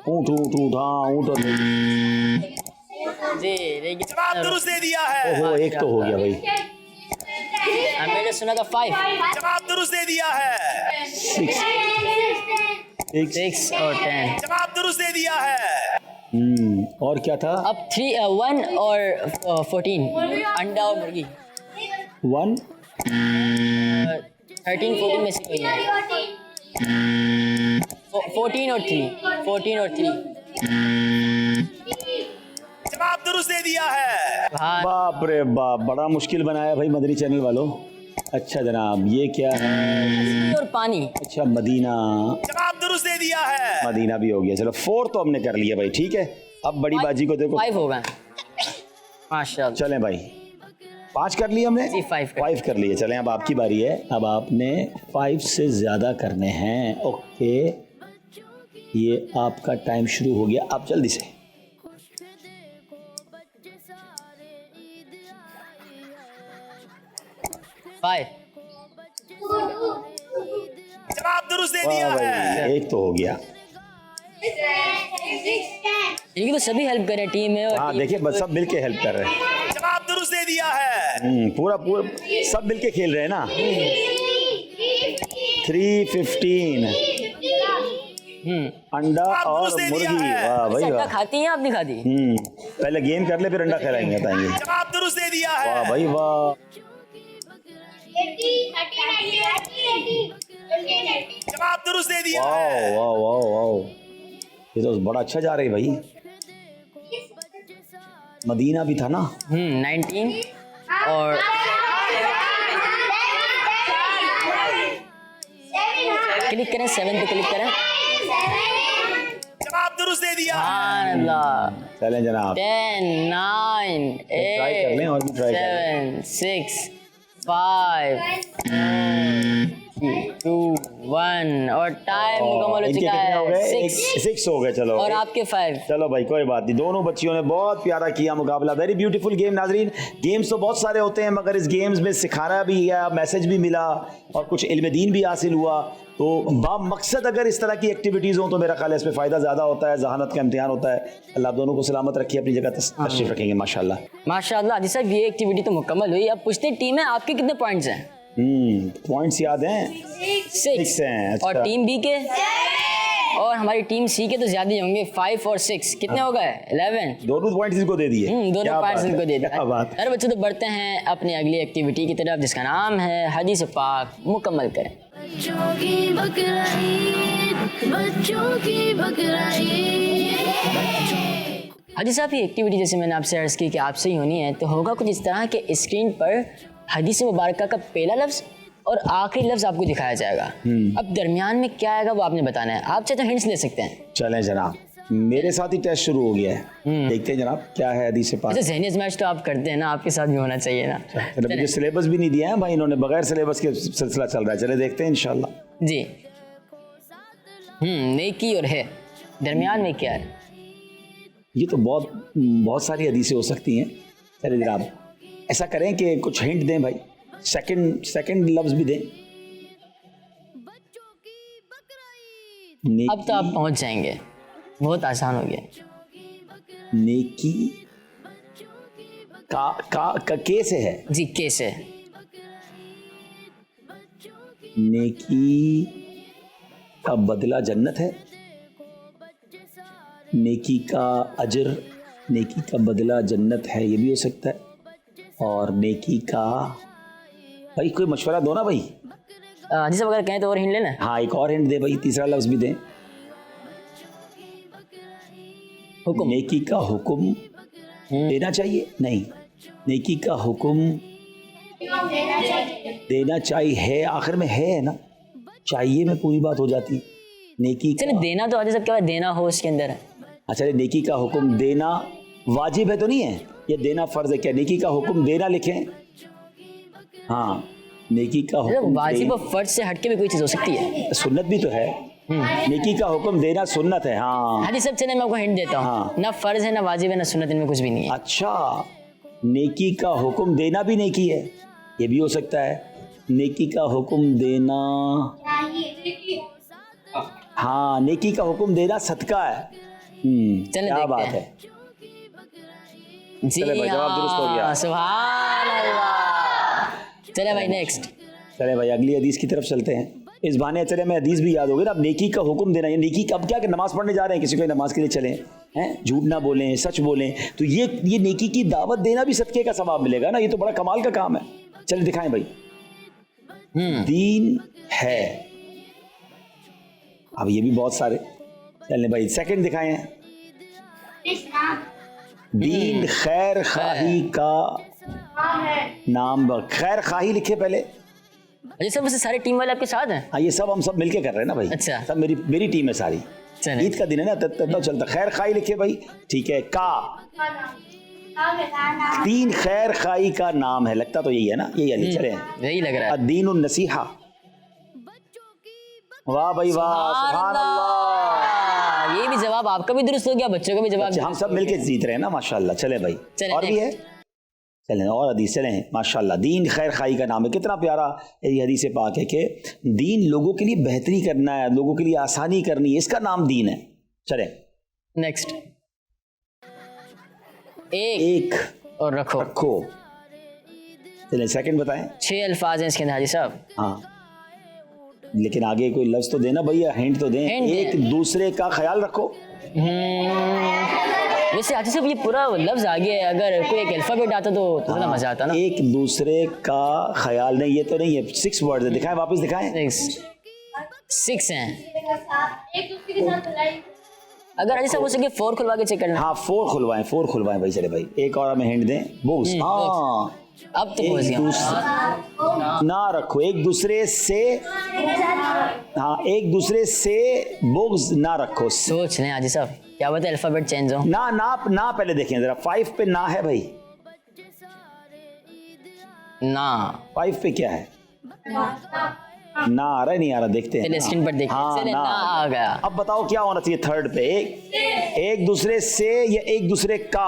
ऊँट ऊँट ऊँट, हाँ ऊँट और जी देखिए जवाब दुरुस्त दे दिया है। ओहो, एक तो हो गया भाई। मैंने सुना था 5 जवाब दुरुस्त दे दिया है। 6 और 10 जवाब दुरुस्त दे दिया है। और क्या था? अब 1 और 14 अंडा और मुर्गी 1 13 14 में से कोई है 14 और 3 जवाब दुरुस्त दे दिया है। हाँ बाप रे बाप, बड़ा मुश्किल बनाया भाई मदनी चैनल वालों। अच्छा जनाब, ये क्या है? और पानी अच्छा मदीना, जवाब दुरुस्त दे दिया है। मदीना भी हो गया। चलो 4 तो हमने कर लिया भाई, ठीक है। अब बड़ी बाजी को देखो। 5 होगा माशाल्लाह। चलें भाई, 5 कर लिए हमने जी, 5 कर लिए। चलें अब आपकी बारी है। अब आपने 5 से ज़्यादा करने हैं। ओके, ये आपका टाइम शुरू हो गया। आप जल्दी से। फाइव जवाब दुरुस्त दे वाह दिया भाई, है। एक तो हो गया। इनकी तो सभी हेल्प करें टीम में और हाँ देखिए, बस सब मिलके हेल्प कर रहे हैं। जवाब दुरुस्त दे दिया है। पूरा सब मिलके खेल रहे हैं ना। 315 अंडा और मुर्गी। वाह भाई अंडा वाह। खाती हैं आप नहीं खाती? पहले गेम कर ले, फिर अंडा खिलाएंगे, बताएंगे। जवाब दुरुस्त दे दिया है। वाह भाई वाह। जवाब दुरुस्त दे दिया वाह है। वाह वाह वाह, ये तो बड़ा अच्छा जा रही है भाई। मदीना भी था ना। 19 और क्लिक करें 7 पे क्लिक करें। जवाब दुरुस्त दे दिया है। सुभान अल्लाह। चलें जनाब, 10 9 ट्राई कर लें, और भी ट्राई कर लें। 7 6 5 2 1 और टाइम मुकम्मल हो इनके चुका कितने हो है। गए? 6 6 हो गए। चलो और आपके 5। चलो भाई, कोई बात नहीं। दोनों बच्चियों ने बहुत प्यारा किया मुकाबला। Very beautiful game. नाजरीन, गेम्स तो बहुत सारे होते हैं, मगर इस गेम्स में सिखाना भी है, मैसेज भी मिला और कुछ इल्म दीन भी हासिल हुआ। तो मकसद अगर इस तरह की एक्टिविटीज़ हों तो मेरा ख्याल है इसमें फ़ायदा ज़्यादा होता है। जहानत का इम्तिहान होता है। अल्लाह आप दोनों को सलामत रखिए, अपनी जगह तशरीफ़ रखेंगे। माशाल्लाह माशाल्लाह। हाजी साहब, ये एक्टिविटी तो मुकम्मल हुई। अब पूछते टीम है आपके कितने पॉइंट्स हैं? पॉइंट्स याद हैं? 6 हैं। अच्छा। और टीम बी के और हमारी टीम सी के तो ज्यादा ही होंगे। 5 और 6 कितने हो गए? 11। दोनों पॉइंट्स इनको दे दिए। दोनों क्या पॉइंट्स बात इनको है, दे क्या बात दिया। अरे बच्चों, तो बढ़ते हैं अपनी अगली एक्टिविटी की तरफ, जिसका नाम है हदीस पाक मुकम्मल करें। बच्चों की बकरा ईद, बच्चों की बकरा ईद। हाजी साहब, ये एक्टिविटी जैसे मैंने आपसे अर्ज़ की कि आपसे ही होनी है, तो होगा कुछ इस तरह के स्क्रीन पर हदीस मुबारक का पहला लफ्ज़ और आखिरी लफ्ज़ आपको दिखाया जाएगा। अब दरमियान में क्या आएगा वो आपने बताना है। आप चाहे तो हिंट्स दे सकते हैं। चलें जनाब, मेरे साथ ही टेस्ट शुरू हो गया है। देखते हैं जनाब क्या है हदीस पाक। अच्छा, ज़हनी मैच तो आप करते हैं ना, आपके साथ भी होना चाहिए ना। चलो, मुझे सिलेबस भी नहीं दिया है भाई इन्होंने, बगैर सिलेबस के सिलसिला चल रहा है। चले देखते हैं इंशाल्लाह। जी। नेकी और है, दरमियान में क्या है? ये तो बहुत सारी हदीसें हो सकती हैं। चले जनाब, ऐसा करें कि कुछ हिंट दें भाई, सेकंड लफ्ज भी दें। अब तो आप पहुंच जाएंगे, बहुत आसान हो गया। नेकी का के से है जी, के से। नेकी का बदला जन्नत है। नेकी का अजर, नेकी का बदला जन्नत है, ये भी हो सकता है। और नेकी का, भाई कोई मशवरा दो ना भाई। जैसे अगर कहें तो और हिंट लेना। हाँ, एक और हिंट दे भाई, तीसरा लफ्ज भी दें। हुक्म। नेकी का हुक्म देना चाहिए? नहीं, नेकी का हुक्म देना चाहिए है, आखिर में है ना, चाहिए में पूरी बात हो जाती। नेकी चलिए, देना तो हाजी साहब क्या देना हो उसके अंदर है। अच्छा, नेकी का हुक्म देना वाजिब है तो नहीं है, ये देना फर्ज है क्या? नेकी का हुक्म देना लिखें। हाँ, नेकी का हुक्म वाजिब और फर्ज से हटके भी कोई चीज़ हो सकती है। सुन्नत भी तो है। नेकी का हुक्म देना सुन्नत है। हाँ हाजी साहब, चले मैं आपको हिंट देता हूँ। हाँ। ना फर्ज है, ना वाजिब है, ना सुन्नत, इनमें कुछ भी नहीं है। अच्छा, नेकी का हुक्म देना भी नेकी है, ये भी हो सकता है। नेकी का हुक्म देना, हाँ, नेकी का हुक्म देना सदका है, चलिए क्या देखते बात हैं। है। जी चले भाई, जवाब दुरुस्त हो गया। हाँ, सुभान अल्लाह। चले भाई नेक्स्ट। चले भाई अगली हदीस की तरफ चलते हैं। इस बहाने चले में हदीस भी याद होगी ना। अब नेकी का हुक्म देना, ये नेकी का, अब क्या कि नमाज पढ़ने जा रहे हैं, किसी को नमाज के लिए चले हैं, झूठ ना बोलें, सच बोलें, तो ये नेकी की दावत देना भी सदके का सवाब मिलेगा ना। ये तो बड़ा कमाल का काम है। चलिए दिखाएं भाई। दीन है, अब ये भी बहुत सारे। चलने भाई सेकंड दिखाएं। दीन खैर खाही का नाम, खैर खाही लिखे पहले। अजय सर वैसे सारी टीम वाले आपके साथ हैं? हाँ ये सब हम सब मिलके कर रहे हैं ना भाई। अच्छा। सब मेरी टीम है सारी। चलिए। ईद का दिन है ना, तब चलता। खैर खाई लिखे भाई, ठीक है। का दीन खैर खाई का नाम है, लगता तो यही है ना, यही है। चले यही लग रहा है। दीनुन नसीहा। वाह भाई वाह, सुभान अल्लाह। ये भी जवाब आपका भी दुरुस्त हो गया, बच्चों का भी जवाब। अच्छा, हम सब मिलके जीत रहे हैं ना, माशाल्लाह। चले भाई चले और भी है, चलें और हदीस चलें। माशाल्लाह दीन खैर खाई का नाम है। कितना प्यारा ये हदीस पाक है कि दीन लोगों के लिए बेहतरी करना है, लोगों के लिए आसानी करनी है, इसका नाम दीन है। चलें नेक्स्ट। एक और रखो। रखो। चलें सेकंड बताएं। 6 अल्फाज हैं इसके अंदर हाजी साहब। हाँ लेकिन आगे कोई लफ्ज तो देना भैया, हिंट तो दें। हिंट एक दूसरे का ख्याल रखो। वैसे हाजी साहब ये पूरा लफ्ज आगे है, अगर कोई एक अल्फाबेट आता तो थोड़ा मजा आता ना। एक दूसरे का ख्याल नहीं, ये तो नहीं है। 6 वर्ड है, दिखाएं वापस दिखाएं। 6 हैं। अगर हाजी साहब हो सके 4 खुलवा के चेक करना। हाँ 4 खुलवाएं भाई। चले भाई एक और हमें हिंट दें। बोस। हाँ अब तो पहुंच एक गया। दूसरे ना रखो, एक दूसरे से। हाँ एक दूसरे से बोग्स ना रखो। सोच लें हाजी साहब, क्या बता अल्फाबेट चेंज हो। ना पहले देखें जरा। 5 पे ना है भाई। ना 5 पे क्या है? ना आ रहा है, नहीं आ रहा, देखते हैं। चलिए स्क्रीन पर देखिए। हाँ, चलिए ना ना आ गया। अब बताओ क्या होना चाहिए थर्ड पे? एक दूसरे से या एक दूसरे का?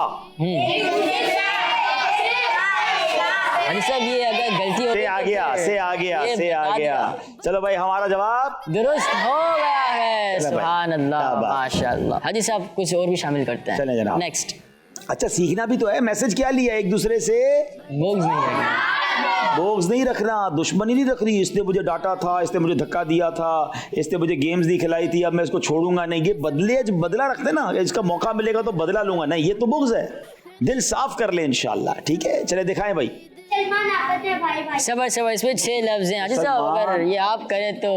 हाजी साहब ये अगर गलती हो से आ गया। चलो भाई हमारा जवाब दुरुस्त हो गया है। चलो भाई, सुभान अल्लाह, क्या बात। माशाअल्लाह। हाजी साहब कुछ और भी शामिल करते हैं। चलें जनाब। नेक्स्ट। अच्छा सीखना भी तो है। मैसेज क्या लिया? एक दूसरे से बोग्स नहीं रखना। बोग्स नहीं रखना, दुश्मनी नहीं रखनी। इसने मुझे डांटा था, इसने मुझे धक्का दिया था, इसने मुझे गेम्स नहीं खिलाई थी, अब मैं इसको छोड़ूंगा नहीं। ये बदला रखते ना, इसका मौका मिलेगा तो बदला लूंगा नहीं, ये तो बुग्ज है। दिल साफ कर ले इंशाल्लाह। ठीक है चले दिखाएं भाई। सबर इसमें 6 लफ्ज हैं हाजी साहब, अगर ये आप करें तो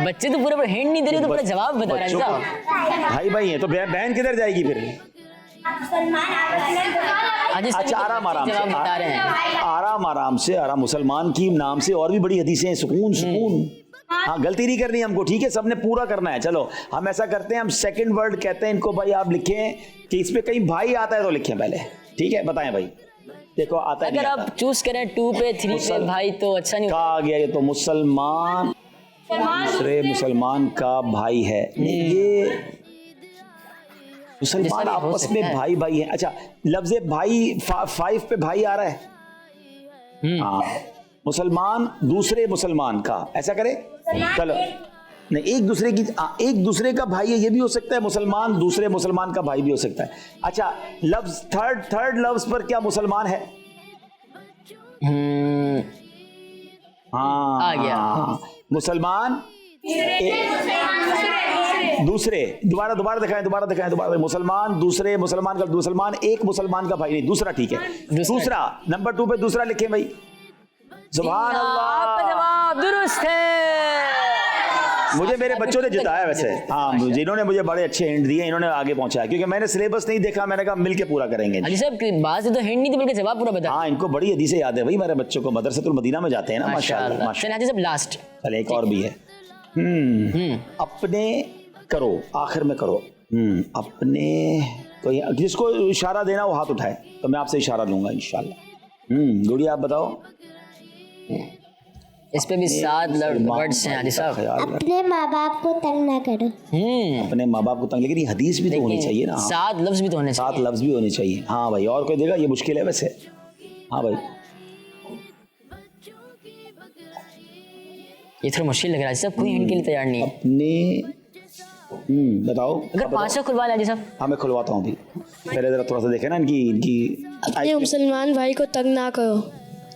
बच्चे तो पूरा हिंट नहीं दे रहे तो पूरा जवाब बता रहे हैं बच्चों साहब। भाई है तो बहन किधर जाएगी फिर? हाजी साहब अच्छा आराम जवाब बता रहे हैं। आराम से मुसलमान की नाम से और भी बड़ी हदीसें हैं। सुकून। हाँ गलती नहीं करनी हमको, ठीक है, सबने पूरा करना है। चलो हम ऐसा करते हैं, हम सेकंड वर्ड कहते हैं इनको। भाई आप लिखें कि इस पे कहीं भाई आता है तो लिखें पहले, ठीक है? बताएं भाई। देखो आता है अगर आप चूज करें 2 पे 3 पे भाई तो अच्छा नहीं का आ गया। ये तो मुसलमान दूसरे मुसलमान का भाई है। ये मुसलमान जैसा भी हो आपस सकता में है। भाई हैं। अच्छा लफ्ज़ भाई 5 पे भाई आ रहा है। हाँ मुसलमान दूसरे मुसलमान का, ऐसा करें। चलो नहीं, एक दूसरे का भाई है, ये भी हो सकता है। मुसलमान दूसरे मुसलमान का भाई भी हो सकता है। अच्छा लफ्ज थर्ड लफ्ज पर क्या मुसलमान है? हाँ आ गया। मुसलमान दूसरे। दोबारा दिखाएं। मुसलमान दूसरे मुसलमान का, मुसलमान एक मुसलमान का भाई नहीं, दूसरा। ठीक है दूसरा। नंबर 2 पे दूसरा लिखें भाई। सुभान आपका अल्लाह। जवाब दुरुस्त है। मुझे मेरे बच्चों ने जिताया वैसे। हाँ जिन्होंने मुझे बड़े अच्छे हिंट दिए, इन्होंने आगे पहुंचाया, क्योंकि मैंने सिलेबस नहीं देखा। मैंने कहा मिलके पूरा करेंगे। हाजी साहब की बात से तो हिंट नहीं थी बल्कि जवाब पूरा बता। हाँ इनको बड़ी हदीसें याद है भाई मेरे बच्चों को, मदरसतुल मदीना में जाते हैं ना। माशाल्लाह। चलिए हाजी साहब लास्ट। चल एक और भी है। अपने करो, आखिर में करो। अपने कोई जिसको इशारा देना वो हाथ उठाए तो मैं आपसे इशारा दूंगा इंशाल्लाह। गुड़िया आप बताओ। इस पे भी 7 वर्ड्स हैं हाजी साहब। अपने माँ बाप को तंग ना करो। अपने माँ बाप को तंग, लेकिन ये हदीस भी तो होनी चाहिए ना। 7 लफ्ज भी तो होने 7 चाहिए। लफ्ज भी होने चाहिए। हाँ भाई और कोई देगा? ये मुश्किल है वैसे। हाँ भाई ये थोड़ा मुश्किल लग रहा है सब, कोई हिंट के लिए तैयार नहीं है। अपने बताओ। अगर 500 खुलवा लें हाजी साहब। हाँ मैं खुलवाता हूँ अभी, पहले ज़रा थोड़ा सा देखे ना इनकी अपने मुसलमान भाई को तंग ना करो।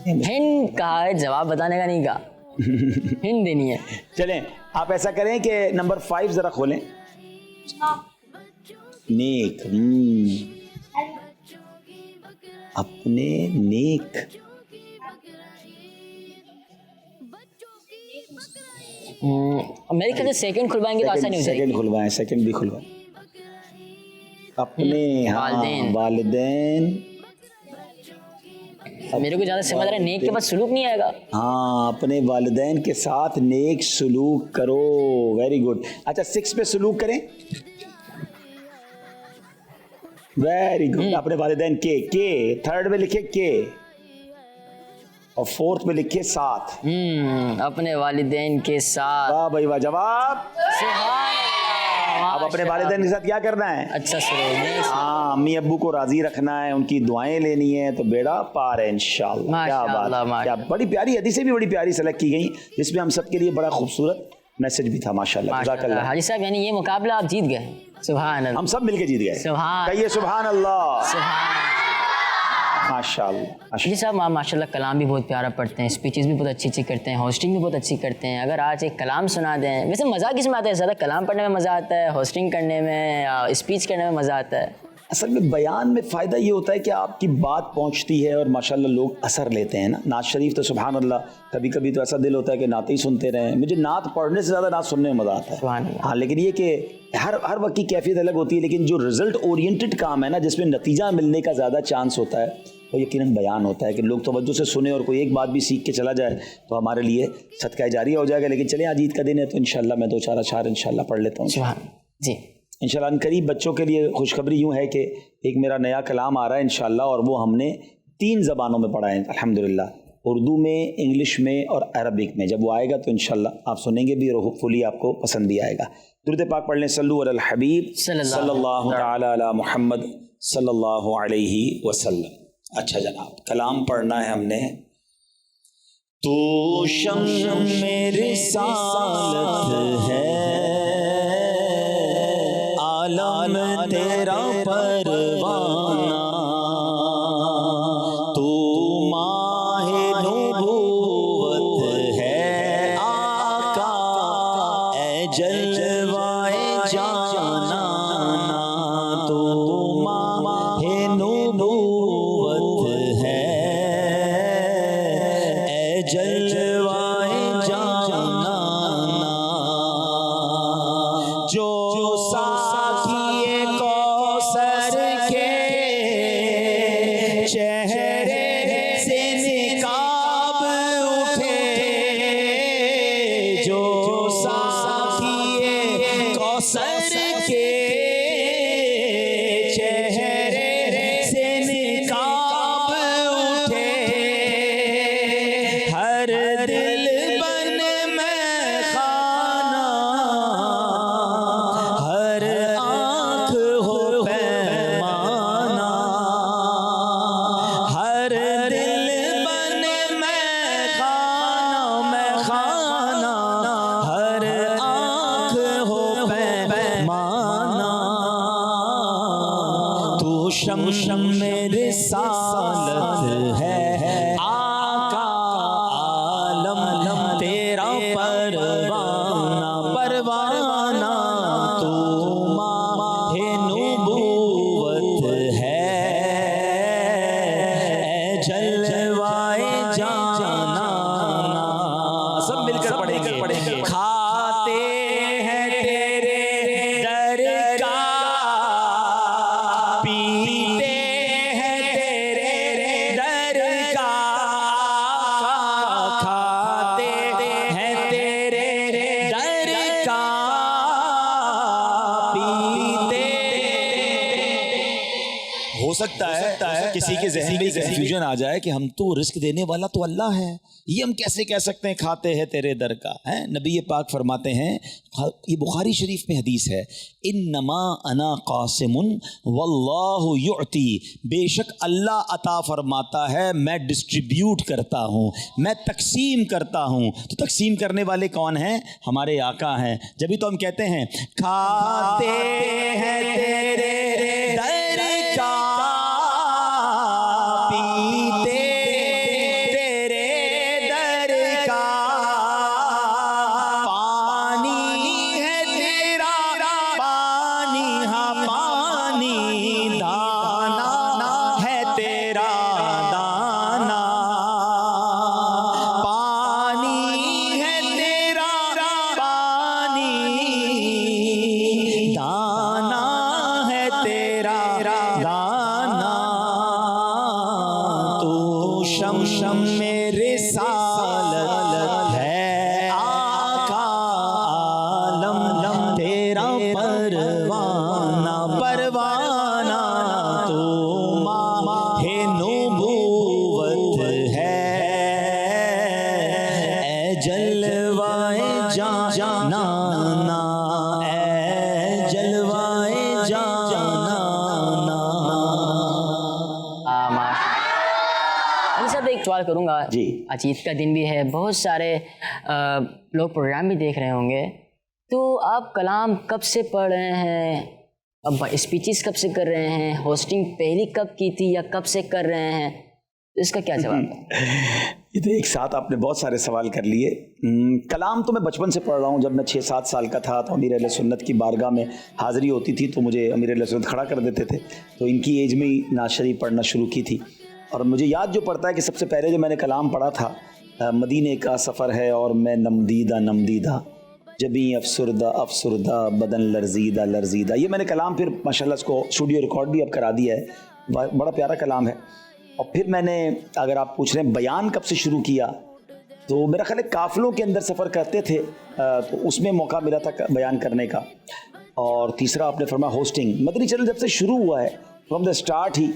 हिंद कहा है, जवाब बताने का नहीं कहा। हिंद देनी है। चलें आप ऐसा करें कि नंबर 5 ज़रा खोलें। नेक, अपने नेक, मेरे ख्याल से सेकंड खुलवाएंगे तो आसानी हो जाएगी। सेकंड खुलवाएं, सेकंड भी खुलवाएं। अपने वालिदैन। वालिदैन, मेरे को ज़्यादा समझ रहा है नेक के बाद सुलूक नहीं आएगा। हाँ अपने वालिदैन के साथ नेक सलूक करो। Very good. अच्छा 6 पे सलूक करें। Very good. अपने वालिदैन के थर्ड में लिखे के और फोर्थ में लिखे साथ। अपने वालिदैन के साथ। वाह भाई वाह, जवाब। अब अपने वालिदैन के साथ क्या करना है? अच्छा सुनो। हाँ अम्मी अब्बू को राजी रखना है, उनकी दुआएं लेनी है, तो बेड़ा पार है इंशाल्लाह। क्या बात, क्या बड़ी प्यारी हदीसें भी बड़ी प्यारी सेलेक्ट की गई, जिसमें हम सब के लिए बड़ा खूबसूरत मैसेज भी था माशाल्लाह। जज़ाकल्लाह हाजी साहब, यानी ये मुकाबला आप जीत गए। सुभान अल्लाह। हम सब मिलके जीत गए। सुभान, कहिए सुभान अल्लाह। सुभान माशाल्लाह। जी साहब, आप माशाल्लाह कलाम भी बहुत प्यारा पढ़ते हैं, स्पीचेस भी बहुत अच्छी अच्छी करते हैं, होस्टिंग भी बहुत अच्छी करते हैं। अगर आज एक कलाम सुना दें। वैसे मज़ा किस में आता है ज़्यादा? कलाम पढ़ने में मज़ा आता है, होस्टिंग करने में, स्पीच करने में मज़ा आता है? असल में बयान में फ़ायदा ये होता है कि आपकी बात पहुंचती है और माशाल्लाह लोग असर लेते हैं ना। नात शरीफ तो सुभान अल्लाह, कभी कभी तो ऐसा दिल होता है कि नात ही सुनते रहें। मुझे नात पढ़ने से ज़्यादा नात सुनने में मज़ा आता है। हाँ लेकिन ये कि हर वक्त की कैफियत अलग होती है, लेकिन जो रिज़ल्ट ओरिएंटेड काम है ना, जिसमें नतीजा मिलने का ज़्यादा चांस होता है, वो यकीनन बयान होता है कि लोग तवज्जो से सुने और कोई एक बात भी सीख के चला जाए तो हमारे लिए सदका जारिया हो जाएगा। लेकिन चलें आज ईद का दिन है तो इंशाल्लाह मैं 2-4 अशआर इंशाल्लाह पढ़ लेता हूँ। जी इंशाल्लाह करीब बच्चों के लिए खुशखबरी यूँ है कि एक मेरा नया कलाम आ रहा है इंशाल्लाह, और वो हमने 3 ज़बानों में पढ़ा है अल्हम्दुलिल्लाह, उर्दू में, इंग्लिश में और अरबिक में। जब वो आएगा तो इंशाल्लाह आप सुनेंगे भी और होपफुली आपको पसंद भी आएगा। दुरूद पाक पढ़ लें। सल्लु अलल हबीब सल्लल्लाहु तआला अला मुहम्मद सल्लल्लाहु अलैहि वसल्लम। अच्छा जनाब, कलाम पढ़ना है हमने। तू शम्स मेरी रिसालत है, आलम तेरा परवाना, तू माहे नबूवत है आका, ए जलवाए जाना, तू माहे नबूवत है, ए जलवाए जाना, जो साकिए कौसर के चेहरे से निकाब उठे, जो साकिए कौसर के चेहरे से निकाब उठे, हर दिल बन में खाना, हर आँख हो पैमाना, हर दिल बन में खाना, हर आँख हो पैमाना, तू शम्स में रिसालत है आका, आलम तेरा परवाना, परवाना, तू माहे नबूवत है, ए जलवाए जाना। सब मिलकर पढ़ेंगे। खाते हैं तेरे दर का, पीते हैं तेरे सकता है किसी के जहन में कंफ्यूजन आ जाए कि हम तो रिस्क देने वाला तो अल्लाह है, ये हम कैसे कह सकते हैं खाते हैं तेरे दर का है। नबी पाक फरमाते हैं, ये बुखारी शरीफ में हदीस है, इन्नमा अना कासिमुन वल्लाहु युअती, बेशक अल्लाह अता फरमाता है, मैं डिस्ट्रीब्यूट करता हूँ, मैं तकसीम करता हूँ। तो तकसीम करने वाले कौन हैं? हमारे आका हैं। जब भी तो हम कहते हैं खाते हैं तेरे दर का, पीते तेरे दर का, पानी है तेरा पानी, हाँ पानी, दाना है तेरा दाना, पानी है तेरा पानी, दाना है तेरा दाना, तू शम मेरे सालत है आका आलम, तेरा परवाना परवाना, तू माहे नबूवत है, ए जलवाए जाना, ए जलवाए जाना। अली साहब एक सवाल करूँगा जी। आज ईद का दिन भी है, बहुत सारे लोग प्रोग्राम भी देख रहे होंगे, तो आप कलाम कब से पढ़ रहे हैं, अब स्पीचेस कब से कर रहे हैं, होस्टिंग पहली कब की थी या कब से कर रहे हैं, तो इसका क्या जवाब है? ये तो एक साथ आपने बहुत सारे सवाल कर लिए। कलाम तो मैं बचपन से पढ़ रहा हूँ। जब मैं 6-7 साल का था तो अमीर अहले सुन्नत की बारगाह में हाज़िरी होती थी तो मुझे अमीर अहले सुन्नत खड़ा कर देते थे, तो इनकी एज में ही नाज़ शरीफ पढ़ना शुरू की थी। और मुझे याद जो पड़ता है कि सबसे पहले जो मैंने कलाम पढ़ा था, मदीने का सफ़र है और मैं नमदीदा, जबी अफसुरदा अफसुरदा बदन लर्जीदा लर्जीदा, ये मैंने कलाम फिर माशाल्लाह इसको स्टूडियो रिकॉर्ड भी अब करा दिया है, बड़ा प्यारा कलाम है। और फिर मैंने, अगर आप पूछ रहे हैं बयान कब से शुरू किया, तो मेरा ख्याल है काफ़िलों के अंदर सफ़र करते थे तो उसमें मौका मिला था बयान करने का। और तीसरा आपने फरमाया होस्टिंग, मदनी चैनल जब से शुरू हुआ है फ्रॉम द स्टार्ट ही,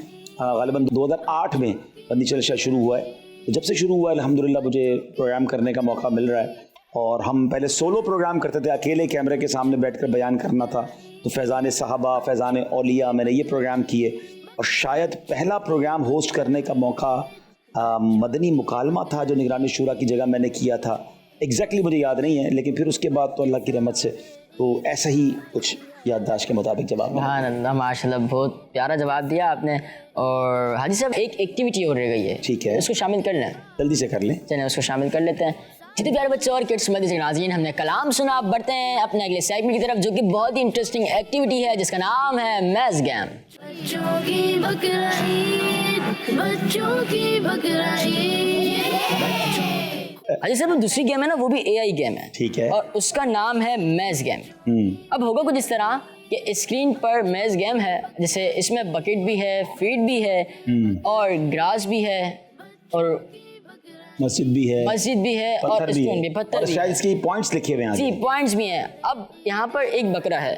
ग़ालिबन 2008 में मदनी चैनल शायद शुरू हुआ है, तो जब से शुरू हुआ है अल्हम्दुलिल्लाह मुझे प्रोग्राम करने का मौका मिल रहा है। और हम पहले सोलो प्रोग्राम करते थे, अकेले कैमरे के सामने बैठकर बयान करना था, तो फैज़ान सहाबा, फैज़ान औलिया, मैंने ये प्रोग्राम किए। और शायद पहला प्रोग्राम होस्ट करने का मौका मदनी मुकालमा था जो निगरानी शूरा की जगह मैंने किया था, एग्जैक्टली मुझे याद नहीं है, लेकिन फिर उसके बाद तो अल्लाह की रहमत से तो ऐसा ही कुछ याददाश्त के मुताबिक जवाब। हाँ अल्लाह माशाल्लाह, बहुत प्यारा जवाब दिया आपने। और हाजी साहब एक एक्टिविटी और रह गई है, ठीक है, उसको शामिल कर लें, जल्दी से कर लें। चलिए उसको शामिल कर लेते हैं। जितने प्यारे बच्चों और किड्स मदनी नाज़रीन, हमने कलाम सुना, अब बढ़ते हैं अपने अगले सेगमेंट की तरफ, जो कि बहुत ही इंटरेस्टिंग एक्टिविटी है जिसका नाम है मैज़ गेम। बच्चों की बकरा ईद, बच्चों की बकरा ईद। हाजी साहब दूसरी गेम है ना, वो भी AI गेम है, ठीक है, और उसका नाम है मैज़ गेम। अब होगा कुछ इस तरह कि स्क्रीन पर मैज़ गेम है, जैसे इसमें बकेट भी है, फीड भी है, और ग्रास भी है, और मस्जिद भी है और स्टोन भी, पत्थर भी, शायद इसके पॉइंट्स लिखे हुए हैं, जी पॉइंट्स भी हैं। अब यहाँ पर एक बकरा है,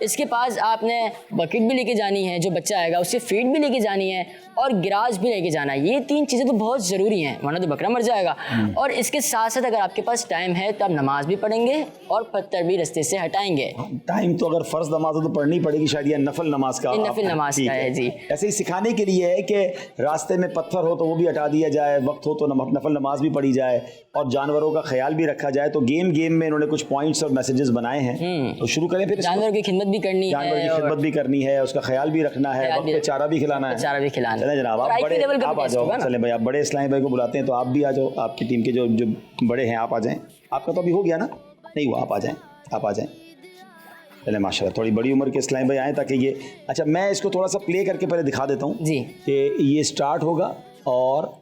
इसके पास आपने बकेट भी लेके जानी है, जो बच्चा आएगा उससे फीड भी लेके जानी है, और गिलास भी लेके जाना है। ये 3 चीज़ें तो बहुत ज़रूरी हैं, वरना तो बकरा मर जाएगा। और इसके साथ साथ अगर आपके पास टाइम है तो आप नमाज भी पढ़ेंगे और पत्थर भी रास्ते से हटाएंगे। टाइम तो अगर फ़र्ज नमाज हो तो पढ़नी पड़ेगी शायद, या नफल नमाज का, नफल नमाज का है जी। ऐसे ही सिखाने के लिए है कि रास्ते में पत्थर हो तो वो भी हटा दिया जाए, वक्त हो तो नफल नमाज भी पढ़ी जाए, और जानवरों का ख्याल भी रखा जाए। तो गेम में इन्होंने कुछ पॉइंट्स और मैसेजेस बनाए हैं, तो शुरू करें। फिर जानवर की खिदमत भी करनी है, जानवर की खिदमत भी करनी है, उसका ख्याल भी रखना है, वक्त पे चारा भी खिलाना है, चारा भी खिलाना है। चलें जनाब, आप बड़े आप आ जाओ, चलें भाई, आप बड़े इस्लामी भाई को बुलाते हैं तो आप भी आ जाओ, आपकी टीम के जो बड़े हैं आप आ जाएं। आपका तो अभी हो गया ना, नहीं हुआ, आप आ जाएं, आप आ जाएं। चले माशाल्लाह, थोड़ी बड़ी उम्र के इस्लामी भाई आए ताकि ये, अच्छा मैं इसको थोड़ा सा प्ले करके पहले दिखा देता हूँ जी कि ये स्टार्ट होगा और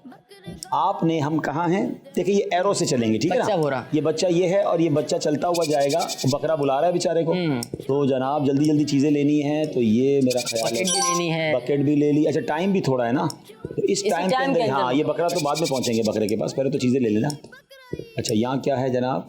आपने, हम कहाँ हैं, देखिए ये एरो से चलेंगे, ठीक है ना, ये बच्चा ये है और ये बच्चा चलता हुआ जाएगा, बकरा बुला रहा है बेचारे को, तो जनाब जल्दी जल्दी चीज़ें लेनी है, तो ये मेरा ख्याल है बकेट भी लेनी है, बकेट भी ले ली। अच्छा टाइम भी थोड़ा है ना, तो इस टाइम के अंदर, हाँ ये बकरा तो बाद में पहुँचेंगे बकरे के पास, पहले तो चीज़ें ले लेना। अच्छा यहाँ क्या है जनाब,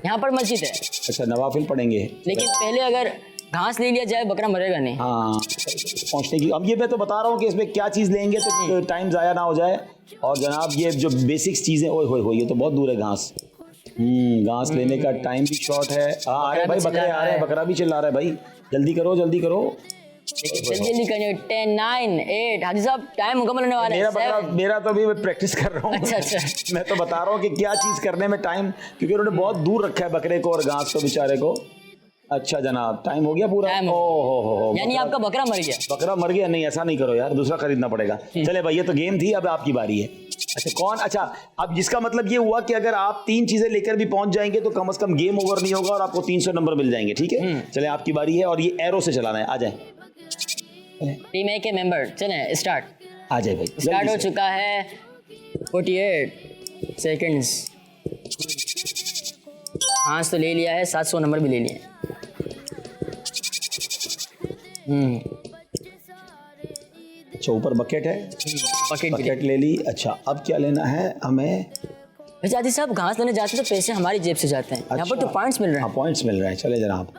यहाँ पर मस्जिद है, अच्छा नवाफिल पढ़ेंगे, लेकिन पहले अगर घास ले लिया जाए बकरा मरेगा नहीं। हाँ पहुँचने की, अब ये मैं तो बता रहा हूँ कि इसमें क्या चीज़ लेंगे तो टाइम ज़ाया ना हो जाए। और जनाब ये जो बेसिक्स चीज़ें, ओए होए होए, ये तो बहुत दूर है घास। घास लेने का टाइम भी शॉर्ट है। हाँ आ रहे भाई, बकरे आ रहे हैं, बकरा भी चिल्ला रहा है भाई, जल्दी करो जल्दी करो। जल्दी करने 10 9 8 हाजी साहब टाइम मुकम्मल होने वाला है। मेरा तो अभी मैं प्रैक्टिस कर रहा हूँ। अच्छा। मैं तो बता रहा हूँ कि क्या चीज़ करने में टाइम, क्योंकि उन्होंने बहुत दूर रखा है बकरे को और घास को बेचारे को। अच्छा जनाब टाइम हो गया पूरा। हो यानी आपका बकरा मर गया। बकरा मर गया? नहीं ऐसा नहीं करो यार, दूसरा खरीदना पड़ेगा। चले भाई ये तो गेम थी, अब आपकी बारी है। अच्छा कौन, अच्छा अब जिसका मतलब ये हुआ कि अगर आप 3 चीजें लेकर भी पहुंच जाएंगे तो कम से कम गेम ओवर नहीं होगा और आपको 300 नंबर मिल जाएंगे। ठीक है चले आपकी बारी है और ये एरो से चलाना है। आ जाए टीम ए के मेंबर, चले स्टार्ट। आ जाए भाई, स्टार्ट हो चुका है। 48 सेकंड्स। हाँ तो ले लिया है, 700 नंबर भी ले लिए। अच्छा ऊपर बकेट है, बकेट ले ली। अच्छा अब क्या लेना है हमें? आदि साहब घास लेने जाते तो पैसे हमारी जेब से जाते हैं। अच्छा, यहाँ पर तो पॉइंट्स मिल रहे हैं। हाँ पॉइंट्स मिल रहे हैं। चले जनाब।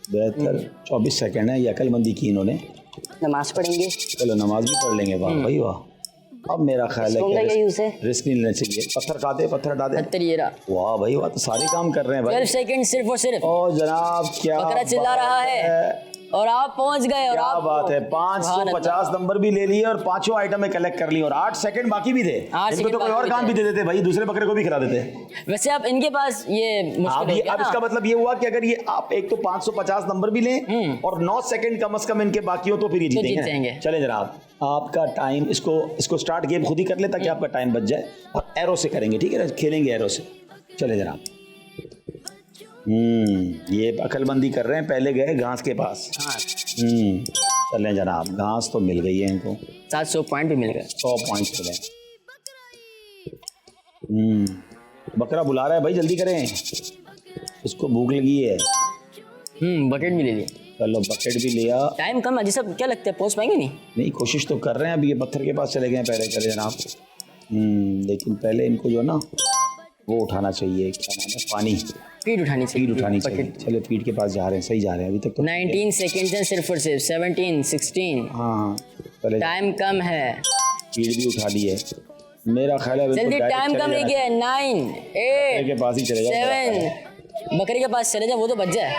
बेहतर 24 सेकंड है, ये अकलमंदी की इन्होंने। नमाज पढ़ेंगे, चलो नमाज भी पढ़ लेंगे। वाह भाई वाह। अब मेरा ख्याल है कि रिस्क नहीं लेना चाहिए। पत्थर खाते, पत्थर डाले। पत्थर ये रहा। वाह भाई वाह, तो सारे काम कर रहे हैं भाई। 12 सेकंड सिर्फ और सिर्फ। ओ जनाब क्या बकरा चिल्ला रहा है और आप पहुंच गए। और क्या आप बात है, 550 नंबर भी ले लिए और 5 आइटम कलेक्ट कर ली और 8 सेकंड बाकी भी थे। इनको तो कोई और काम भी दे देते भाई, दूसरे बकरे को भी खिला देते। वैसे आप इनके पास ये मुश्किल है अब इसका मतलब ये हुआ कि अगर ये आप एक तो 550 नंबर भी लें और 9 सेकंड कम से कम इनके बाकी हो तो फिर ये जीतेंगे। चले जनाब आपका टाइम, इसको स्टार्ट गेम खुद ही कर ले ताकि आपका टाइम बच जाए। और एरो से करेंगे, ठीक है ना, खेलेंगे एरो से। चले जनाब। ये अकलबंदी कर रहे हैं, पहले गए घास के पास। चलें जनाब, घास तो मिल गई है इनको। 700 पॉइंट भी मिल गए। 100 पॉइंट मिले। बकरा बुला रहा है भाई, जल्दी करें, इसको भूख लगी है। बकेट भी ले लिया। चलो बकेट भी लिया। टाइम कम है जी सब, क्या लगता है पहुंच पाएंगे? नहीं कोशिश तो कर रहे हैं। अभी ये पत्थर के पास चले गए पहले। चले जनाब। लेकिन पहले इनको जो ना वो उठाना चाहिए, क्या नाम है, पानी, फीड उठानी चाहिए। चलो फीड के पास जा रहे हैं, सही जा रहे हैं अभी तक तो। 19 सेकंड है सिर्फ और सिर्फ। 17 16। हाँ चले, टाइम कम है। फीड भी उठा ली है मेरा ख्याल है। जल्दी, टाइम कम रह गया। 9 8 के पास ही चले जाओ। 7 बकरे के पास चले जाओ, वो तो बच जाए।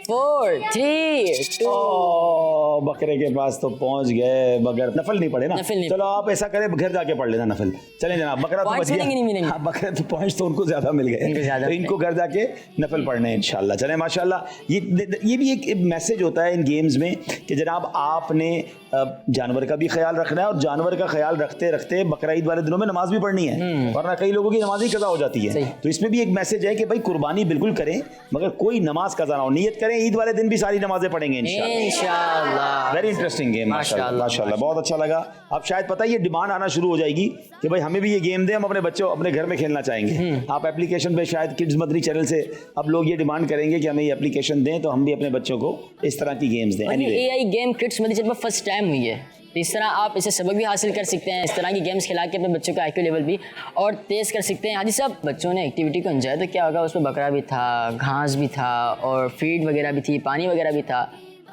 4 3 2। बकरे के पास तो पहुंच गए, मगर नफल नहीं पड़े ना। चलो आप ऐसा करें, घर जाके पढ़ लेना नफल। चलें जनाब, बकरा तो बच गया। हाँ बकरे तो पॉइंट्स तो उनको ज्यादा मिल गए, तो इनको घर जाके नफल पढ़ने हैं इंशाल्लाह। चलें माशाल्लाह। ये भी एक मैसेज होता है इन गेम्स में कि जनाब आपने जानवर का भी ख्याल रखना है और जानवर का ख्याल रखते रखते बकरा ईद वाले दिनों में नमाज भी पढ़नी है, वरना कई लोगों की नमाज ही कज़ा हो जाती है। तो इसमें भी एक मैसेज है कि भाई कुर्बानी बिल्कुल करें मगर कोई नमाज कज़ा ना हो। नियत करें ईद वाले दिन भी सारी नमाजें पढ़ेंगे इंशाल्लाह। वेरी इंटरेस्टिंग गेम, माशाल्लाह बहुत अच्छा लगा। अब शायद पता है ये डिमांड आना शुरू हो जाएगी कि भाई हमें भी ये गेम दें, हम अपने बच्चों अपने घर में खेलना चाहेंगे। आप एप्लीकेशन पे शायद किड्स मदनी चैनल से अब लोग ये डिमांड करेंगे कि हमें ये एप्लीकेशन दें तो हम भी अपने बच्चों को इस तरह की गेम्स दें। AI game kids Madani channel पर फर्स्ट टाइम हुई है, तो इस तरह आप इसे सबक भी हासिल कर सकते हैं। इस तरह की गेम्स खिला के अपने बच्चों का आईक्यू लेवल भी और तेज़ कर सकते हैं। हाजी साहब बच्चों ने एक्टिविटी को एंजॉय तो क्या होगा, उसमें बकरा भी था, घास भी था और फीड वगैरह भी थी, पानी वगैरह भी था।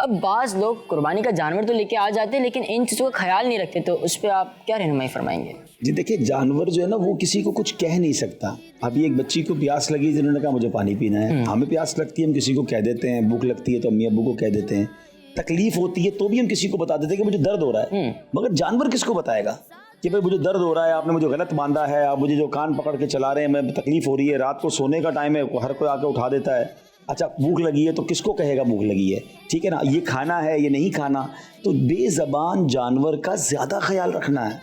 अब बाज़ लोग कुर्बानी का जानवर तो लेके आ जाते हैं लेकिन इन चीज़ों का ख्याल नहीं रखते, तो उस पर आप क्या रहनुमाई फरमाएंगे? जी देखिए, जानवर जो है ना वो किसी को कुछ कह नहीं सकता। अभी एक बच्ची को प्यास लगी, जिन्होंने कहा मुझे पानी पीना है। हमें प्यास लगती है, हम किसी को कह देते हैं। भूख लगती है तो अम्मी अब्बू को कह देते हैं। तकलीफ होती है तो भी हम किसी को बता देते हैं कि मुझे दर्द हो रहा है, मगर जानवर किसको बताएगा कि भाई मुझे दर्द हो रहा है, आपने मुझे गलत बांधा है, आप मुझे जो कान पकड़ के चला रहे हैं, मैं तकलीफ हो रही है, रात को सोने का टाइम है, हर कोई आके उठा देता है। अच्छा भूख लगी है तो किसको कहेगा भूख लगी है, ठीक है ना, ये खाना है ये नहीं खाना। तो बेज़बान जानवर का ज़्यादा ख्याल रखना है,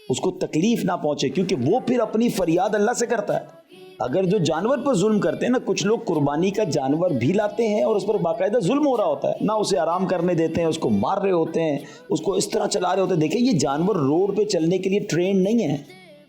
उसको तकलीफ ना पहुँचे, क्योंकि वो फिर अपनी फरियाद अल्लाह से करता है। अगर जो जानवर पर जुल्म करते हैं ना, कुछ लोग कुर्बानी का जानवर भी लाते हैं और उस पर बाकायदा जुल्म हो रहा होता है ना, उसे आराम करने देते हैं, उसको मार रहे होते हैं, उसको इस तरह चला रहे होते हैं। देखिए ये जानवर रोड पे चलने के लिए ट्रेन नहीं है।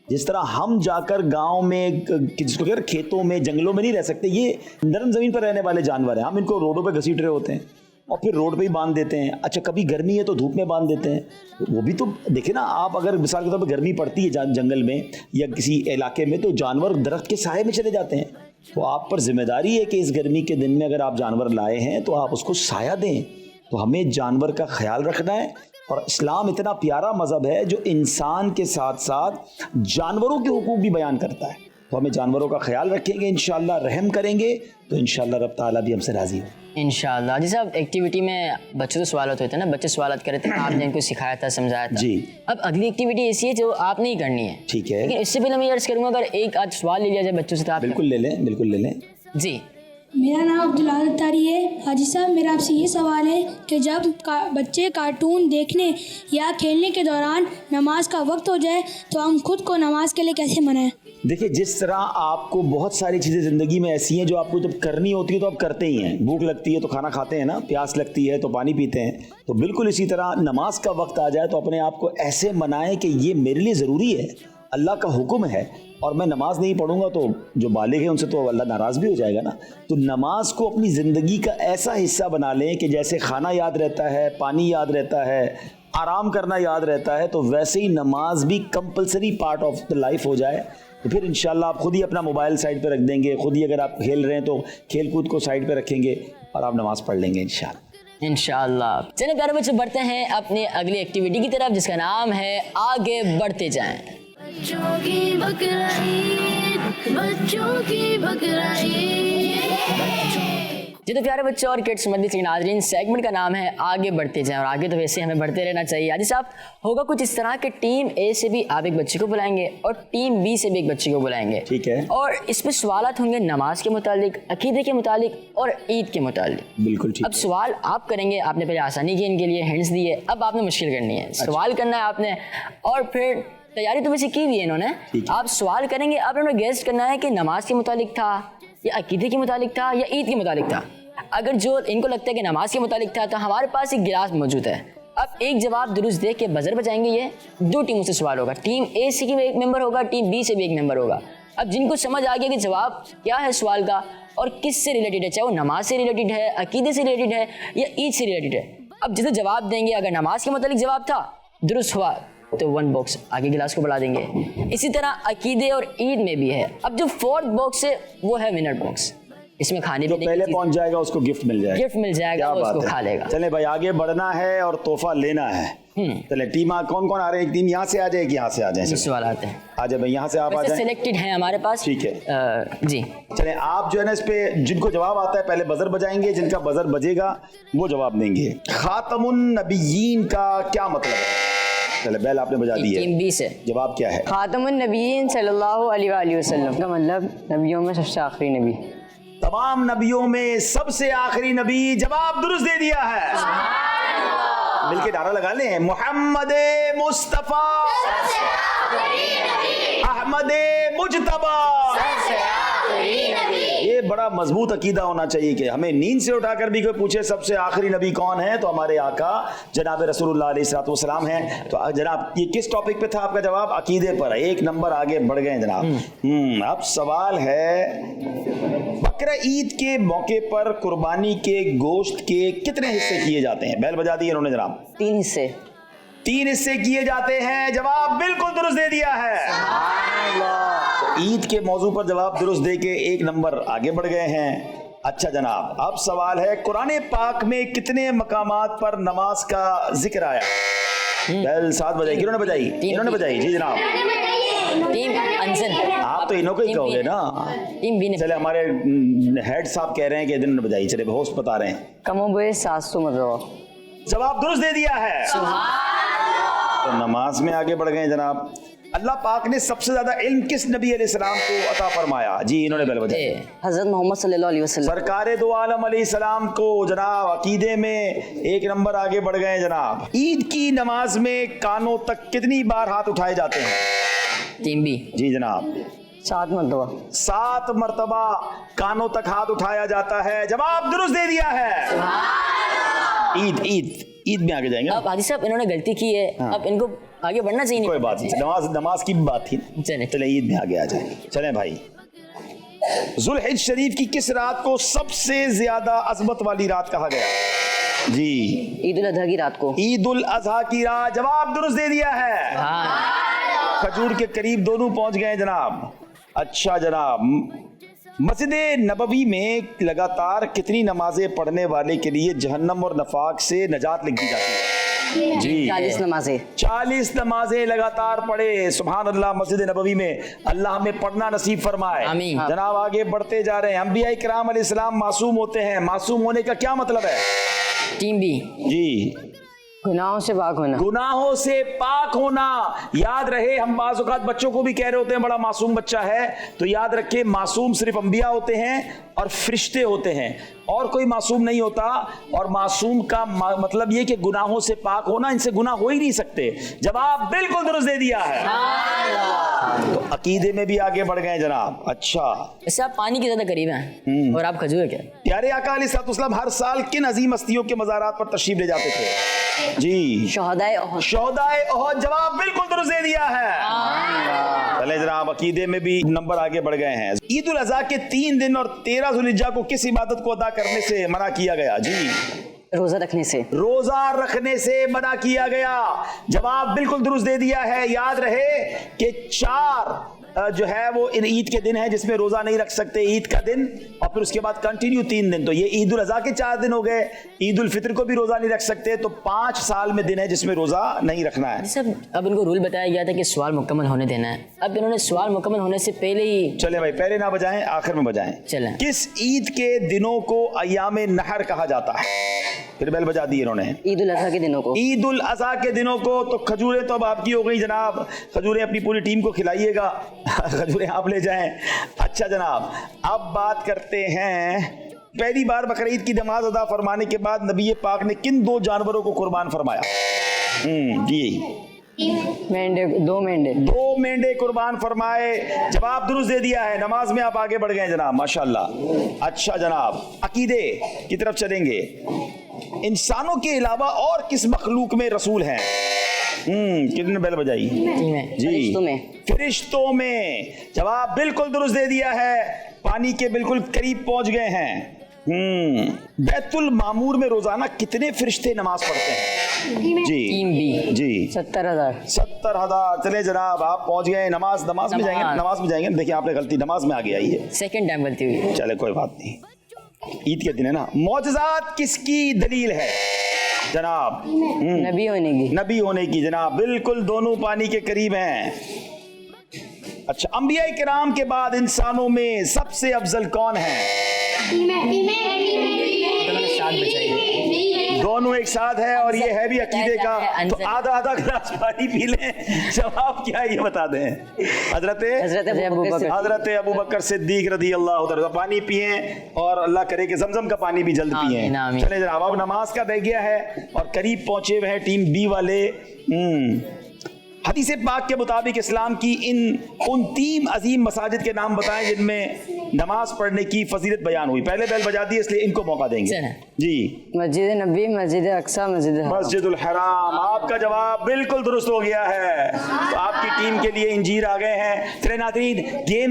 जिस तरह हम जाकर गांव में, जिसको कह खेतों में, जंगलों में नहीं रह सकते, ये नरम ज़मीन पर रहने वाले जानवर हैं। हम इनको रोडों पे घसीट रहे होते हैं और फिर रोड पे ही बांध देते हैं। अच्छा कभी गर्मी है तो धूप में बांध देते हैं, वो भी तो देखिए ना आप, अगर मिसाल के तौर पर गर्मी पड़ती है जंगल में या किसी इलाके में, तो जानवर दरख्त के साए में चले जाते हैं तो आप पर जिम्मेदारी है कि इस गर्मी के दिन में अगर आप जानवर लाए हैं तो आप उसको साया दें। तो हमें जानवर का ख्याल रखना है। और इस्लाम इतना प्यारा मज़हब है जो इंसान के साथ साथ जानवरों के हुकूक भी बयान करता है। तो हमें जानवरों का ख्याल रखेंगे, इंशाअल्लाह रहम करेंगे तो इंशाअल्लाह रब ताला भी हमसे राज़ी हो। इंशाअल्लाह। जैसे अब एक्टिविटी में बच्चों से सवाल होते थे ना, बच्चे सवाल करे थे, आपने इनको सिखाया था, समझाया था। जी। अब अगली एक्टिविटी ऐसी है जो आप नहीं करनी है, ठीक है। लेकिन इससे पहले मैं अर्ज़ करूँगा अगर एक आज सवाल ले लिया जाए बच्चों से तो आप बिल्कुल ले लें, बिल्कुल ले लें। जी। मेरा नाम अब्दुल तारी है। हाजी साहब, मेरा आपसे ये सवाल है कि जब बच्चे कार्टून देखने या खेलने के दौरान नमाज का वक्त हो जाए तो हम खुद को नमाज के लिए कैसे मनाएं? देखिए, जिस तरह आपको बहुत सारी चीज़ें ज़िंदगी में ऐसी हैं जो आपको जब करनी होती है तो आप करते ही हैं। भूख लगती है तो खाना खाते हैं ना, प्यास लगती है तो पानी पीते हैं। तो बिल्कुल इसी तरह नमाज का वक्त आ जाए तो अपने आप को ऐसे मनाएं कि ये मेरे लिए ज़रूरी है, अल्लाह का हुक्म है और मैं नमाज नहीं पढ़ूंगा तो जो बालिग है उनसे तो अल्लाह नाराज़ भी हो जाएगा ना। तो नमाज को अपनी ज़िंदगी का ऐसा हिस्सा बना लें कि जैसे खाना याद रहता है, पानी याद रहता है, आराम करना याद रहता है, तो वैसे ही नमाज भी compulsory part of the life हो जाए। तो फिर इंशाल्लाह आप खुद ही अपना मोबाइल साइड पे रख देंगे, खुद ही अगर आप खेल रहे हैं तो खेल कूद को साइड पे रखेंगे और आप नमाज पढ़ लेंगे इंशाअल्लाह। चलिए प्यारे बच्चों, बढ़ते हैं अपनी अगली एक्टिविटी की तरफ जिसका नाम है आगे बढ़ते जाएं। बच्चों की बकरा ईद, बच्चों की बकरा ईद। जी तो प्यारे बच्चों और किड्स मजलिस के नाज़रीन, सेगमेंट का नाम है आगे बढ़ते जाएं और आगे तो वैसे हमें बढ़ते रहना चाहिए। हाजी साहब, होगा कुछ इस तरह कि टीम ए से भी आप एक बच्चे को बुलाएंगे और टीम बी से भी एक बच्चे को बुलाएंगे, ठीक है। और इसमें सवालात होंगे नमाज के मुतालिक, अकीदे के मुतालिक और ईद के मुतालिक। बिल्कुल ठीक। अब सवाल आप करेंगे, आपने पहले आसानी की इनके लिए हिंट्स दिए, अब आपने मुश्किल करनी है। सवाल करना है आपने और फिर तैयारी तो वैसे की हुई है इन्होंने। आप सवाल करेंगे, अब इन्होंने गेस करना है कि नमाज के मुतालिक था या अकीदे के मुतालिक था या ईद के मुतालिक था। अगर जो इनको लगता है कि नमाज के मुतालिक था तो हमारे पास एक गिलास मौजूद है। अब एक जवाब दुरुस्त दे के बजर बजाएंगे। ये दो टीमों से सवाल होगा, टीम ए से भी एक मेंबर होगा, टीम बी से भी एक मेंबर होगा। अब जिनको समझ आ गया कि जवाब क्या है सवाल का और किस से रिलेटेड है, चाहे वो नमाज से रिलेटेड है, अकीदे से रिलेटेड है या ईद से रिलेटेड है, अब जैसे जवाब देंगे, अगर नमाज के मुतालिक जवाब था, दुरुस्त हुआ तो 1 बॉक्स आगे गिलास को बढ़ा देंगे। इसी तरह अकीदे और ईद में भी है। अब जो 4th बॉक्स है वो है विनर बॉक्स, इसमें खाने जो पहले पहुंच जाएगा उसको गिफ्ट मिल जाएगा। गिफ्ट मिल जाएगा, वो उसको खा लेगा। चले भाई, आगे बढ़ना है और तोहफा लेना है। चले टीम कौन कौन आ रहे हैं? एक टीम यहाँ से आ जाए कि यहाँ से आ जाए? सवाल आते हैं, आ जाए भाई, यहाँ से आप आ जाए। सिलेक्टेड हैं हमारे पास, ठीक है जी। चले आप जो है ना इस पे जिनको जवाब आता है पहले बजर बजाएंगे, जिनका बजर बजेगा वो जवाब देंगे। खातमुन नबिय्यीन का क्या मतलब है? चले बैल आपने बजा दी है, टीम बी से जवाब क्या है? खातमुन नबिय्यीन सल्लल्लाहु अलैहि वसल्लम का मतलब नबियों में सबसे आखिरी नबी, तमाम नबियों में सबसे आखिरी नबी। जवाब दुरुस्त दे दिया है। मिलके नारा लगा लें, मोहम्मद मुस्तफा अहमद मुजतबा। ये बड़ा मजबूत अकीदा होना चाहिए कि हमें नींद से उठाकर भी कोई पूछे सबसे आखिरी नबी कौन है तो हमारे आका जनाब रसूलुल्लाह अलैहिस्सलाम हैं। तो जनाब ये किस टॉपिक पे था आपका जवाब? अकीदे पर। 1 नंबर आगे बढ़ गए जनाब। अब सवाल है, बकरा ईद के मौके पर कुर्बानी के गोश्त के कितने हिस्से किए जाते हैं? बैल बजा दिए इन्होंने जनाब। 3 हिस्से। 3 हिस्से किए जाते हैं। जवाब बिल्कुल दुरुस्त दे दिया है। तो ईद के मौजू पर जवाब दुरुस्त दे के 1 नंबर आगे बढ़ गए हैं। अच्छा जनाब, अब सवाल है, कुरान पाक में कितने मकामात पर नमाज का जिक्र आया? बैल 7 बजाई, किन्होंने बजाई? इन्होंने बजाई। जी जनाब। टीम अंजन। आप तो इन्हों को ही कहोगे ना। टीम बी ने। चले हमारे हेड साहब कह रहे हैं कि इन्होंने बजाई। चले होस्ट बता रहे हैं। कमोबे 700 मतलब। जवाब दुरुस्त दे दिया है। तो नमाज में आगे बढ़ गए जनाब। अल्लाह पाक ने सबसे ज्यादा इल्म किस नबी अलैहिस्सलाम को अता फरमाया? जी इन्होंने बैल बजाई। हजरत मोहम्मद सल्लल्लाहु अलैहि वसल्लम। सरकारे दो आलम अलैहिस्सलाम को जनाब अकीदे में 1 नंबर आगे बढ़ गए जनाब। ईद की नमाज में कानों तक कितनी बार हाथ उठाए जाते हैं? Team B. जी जनाब। 7 मरतबा। 7 मरतबा कानों तक हाथ उठाया जाता है। जवाब दुरुस्त दे दिया है। ईद में आगे जाएंगे। अब हाजी साहब इन्होंने गलती की है, अब इनको आगे बढ़ना चाहिए। कोई बात नहीं, नमाज की बात थी। चले ईद में आगे आ जाए। चलें भाई, जुल्हिज शरीफ की किस रात को सबसे ज्यादा अजमत वाली रात कहा गया? जी ईद उल अजहा की रात को। ईद उल अजहा की रात। जवाब दुरुस्त दे दिया है। खजूर के करीब दोनों पहुंच गए जनाब। अच्छा जनाब, मस्जिद नबवी में लगातार कितनी नमाजें पढ़ने वाले के लिए जहन्नम और नफाक से नजात लिख दी जाती है? जी 40 नमाजें। 40 नमाजें लगातार पढ़े। सुभान अल्लाह। मस्जिद नबवी में अल्लाह हमें पढ़ना नसीब फरमाए। आमीन। जनाब आगे बढ़ते जा रहे हैं। अंबिया इकराम अलैहिस्सलाम मासूम होते हैं। मासूम होने का क्या मतलब है? Team B. जी गुनाहों से पाक होना। गुनाहों से पाक होना। याद रहे, हम बाज़ औक़ात बच्चों को भी कह रहे होते हैं बड़ा मासूम बच्चा है, तो याद रखे मासूम सिर्फ अंबिया होते हैं और फरिश्ते होते हैं, और कोई मासूम नहीं होता। और मासूम का मतलब ये कि गुनाहों से पाक होना, इनसे गुनाह हो ही नहीं सकते। जवाब बिल्कुल दुरुस्त दे दिया है। तो अकीदे में भी आगे बढ़ गए जनाब। अच्छा, इससे आप पानी के ज्यादा करीब हैं और आप खजूर है क्या? प्यारे आका अलैहिस्सलाम हर साल किन अजीम हस्तियों के मज़ारात पर तशरीफ ले जाते थे? जी शोहदाए ओहद। शोहदाए ओहद। जवाब बिल्कुल दुरुस्त दे दिया है। चले जनाब अकीदे में भी नंबर आगे बढ़ गए हैं। ईद उल अज़हा के 3 दिन और 13 ज़ुल्हिज्जा को किस इबादत को अदा करने से मना किया गया? जी रोजा रखने से। रोजा रखने से मना किया गया। जवाब बिल्कुल दुरुस्त दे दिया है। याद रहे कि 4 जो है वो इन ईद के दिन है जिसमें रोजा नहीं रख सकते। ईद का दिन और फिर उसके बाद कंटिन्यू 3 दिन, तो ये ईद उल अज़हा के 4 दिन हो गए। ईद उल फित्र को भी रोजा नहीं रख सकते, तो 5 साल में दिन है जिसमें रोजा नहीं रखना है। सब अब इनको रूल बताया गया था कि सवाल मुकम्मल होने देना है। अब इन्होंने सवाल मुकम्मल होने से पहले ही चले भाई, पहले ना बजाएं, आखिर में बजाएं। चलें। किस ईद के दिनों को अय्याम नहर कहा जाता है? फिर बेल बजा दी इन्होंने। ईद उल अज़हा के दिनों को। ईद उल अज़हा के दिनों को। तो खजूरें तो अब आपकी हो गई जनाब। खजूरें अपनी पूरी टीम को खिलाइएगा। खजूरें आप ले जाएं। अच्छा जनाब, अब बात करते हैं, पहली बार बकरीद की नमाज अदा फरमाने के बाद नबी पाक ने किन 2 जानवरों को कुर्बान फरमाया? जी मेंढे। 2 मेंढे। 2 मेंढे कुर्बान फरमाए। जवाब दुरुस्त दे दिया है। नमाज में आप आगे बढ़ गए जनाब, माशाल्लाह। अच्छा जनाब, अकीदे की तरफ चलेंगे। इंसानों के अलावा और किस मखलूक में रसूल हैं? कितने बेल बजाई? जी फरिश्तों में। फरिश्तों में। जवाब बिल्कुल दुरुस्त दे दिया है। पानी के बिल्कुल करीब पहुंच गए हैं। बैतुल मामूर में रोजाना कितने फरिश्ते नमाज पढ़ते हैं? जी टीम बी। जी 70,000। 70,000। चले जनाब आप पहुंच गए। नमाज में जाएंगे, नमाज में जाएंगे। देखिए आपने गलती, नमाज में आगे आई है। सेकंड टाइम गलती हुई। चले कोई बात नहीं, ईद के दिन है ना। मौजज़ात किसकी दलील है जनाब? नबी होने की। नबी होने की जनाब। बिल्कुल, दोनों पानी के करीब हैं। अच्छा, अंबिया इकराम के बाद इंसानों में सबसे अफजल कौन है? दोनों एक साथ है और ये है भी अकीदे का। तो आधा आधा गिलास पानी पी लें। जवाब क्या है ये बता दें। हजरत अबू बकर सिद्दीक रज़ी अल्लाह तआला। पानी पिए और अल्लाह करे कि जमजम का पानी भी जल्द पिए। चले जनाब, अब नमाज का रह गया है और करीब पहुंचे हुए हैं टीम बी वाले। हदीस पाक के मुताबिक इस्लाम की उन 3 अजीम मसाजिद के नाम बताएं जिनमें नमाज पढ़ने की फजीलत बयान हुई। पहले बेल बजा दी इसलिए इनको मौका देंगे। जी मस्जिद नबी, मस्जिद अक्सा, मस्जिदुल हराम। आपका जवाब बिल्कुल दुरुस्त हो गया है। तो आपकी टीम के लिए इंजीर आ गए हैं। फिर नाज़रीन,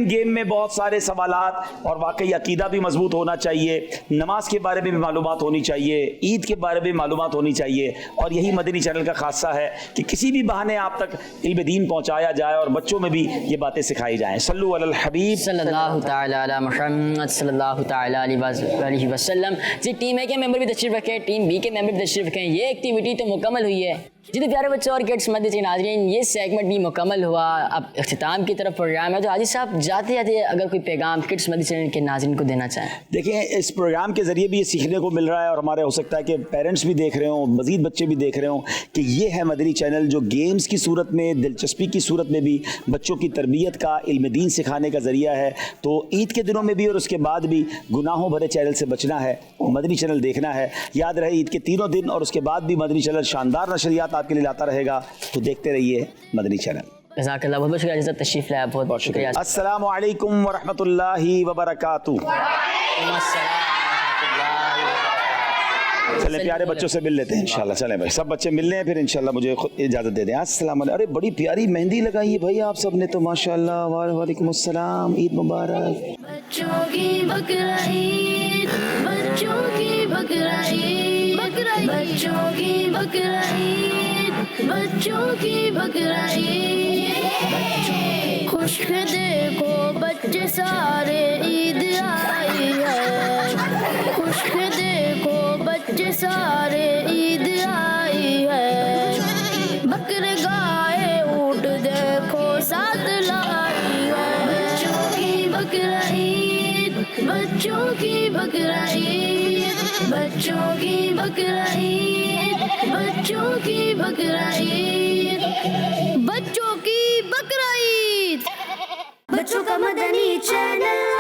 गेम में बहुत सारे सवालात और वाकई अकीदा भी मजबूत होना चाहिए, नमाज के बारे में भी मालूमात होनी चाहिए, ईद के बारे में मालूमात होनी चाहिए। और यही मदनी चैनल का खासा है कि किसी भी बहाने आप तक इल्म दीन पहुंचाया जाए और बच्चों में भी ये बातें सिखाई जाएं। सल्लु अलल हबीब सल्लल्लाहु तआला अला मुहम्मद सल्लल्लाहु तआला अलैहि वसल्लम। जी टीम ए के मेंबर भी तशरीफ रखें, टीम बी के मेंबर भी तशरीफ रखें। ये एक्टिविटी तो मुकम्मल हुई है। जितने प्यारे बच्चों और किड्स मदनी नाज़रीन, ये सेगमेंट भी मुकम्मल हुआ। अब इख्तिताम की तरफ प्रोग्राम है। तो हाजी साहब जाते जाते अगर कोई पैगाम किड्स मदनी चैनल के नाज़रीन को देना चाहें। देखिए, इस प्रोग्राम के ज़रिए भी ये सीखने को मिल रहा है और हमारे हो सकता है कि पेरेंट्स भी देख रहे हों, मज़ीद बच्चे भी देख रहे हों कि ये है मदनी चैनल जो गेम्स की सूरत में, दिलचस्पी की सूरत में भी बच्चों की तरबियत का, इल्म दीन सिखाने का ज़रिया है। तो ईद के दिनों में भी और उसके बाद भी गुनाहों भरे चैनल से बचना है, मदनी चैनल देखना है। याद रहे, ईद के 3 दिन और उसके बाद भी मदनी चैनल शानदार नशरियात आपके लिए लाता रहेगा। तो देखते रहिए मदनी चैनल। जज़ाकल्लाह, बहुत बहुत शुक्रिया जज़ाक तशरीफ लाया, बहुत बहुत शुक्रिया। अस्सलामु अलैकुम व रहमतुल्लाहि व बरकातुहू। चले प्यारे बच्चों से मिल लेते हैं इंशाल्लाह। चलें भाई, सब बच्चे मिल लें, फिर इंशाल्लाह मुझे खुद इजाज़त दे दें। अस्सलाम वालेकुम। अरे बड़ी प्यारी मेहंदी लगाई है भाई आप सब ने तो, माशाल्लाह। वालेकुम अस्सलाम, ईद मुबारक। बच्चों की बकरा ईद, बच्चों की बकरा ईद, बच्चों की बकरा ईद, बच्चों की बकरा ईद खुश देखो बच्चे सारे ईद आई है खुश देखो बच्चे सारे ईद आई है बकरे गाए ऊँट देखो साथ लाई है बच्चों की बकरा ईद बच्चों की बकरा ईद बच्चों की बकरा ईद बच्चों की बकरा ईद बच्चों की बकरा ईद बच्चों का मदनी चैनल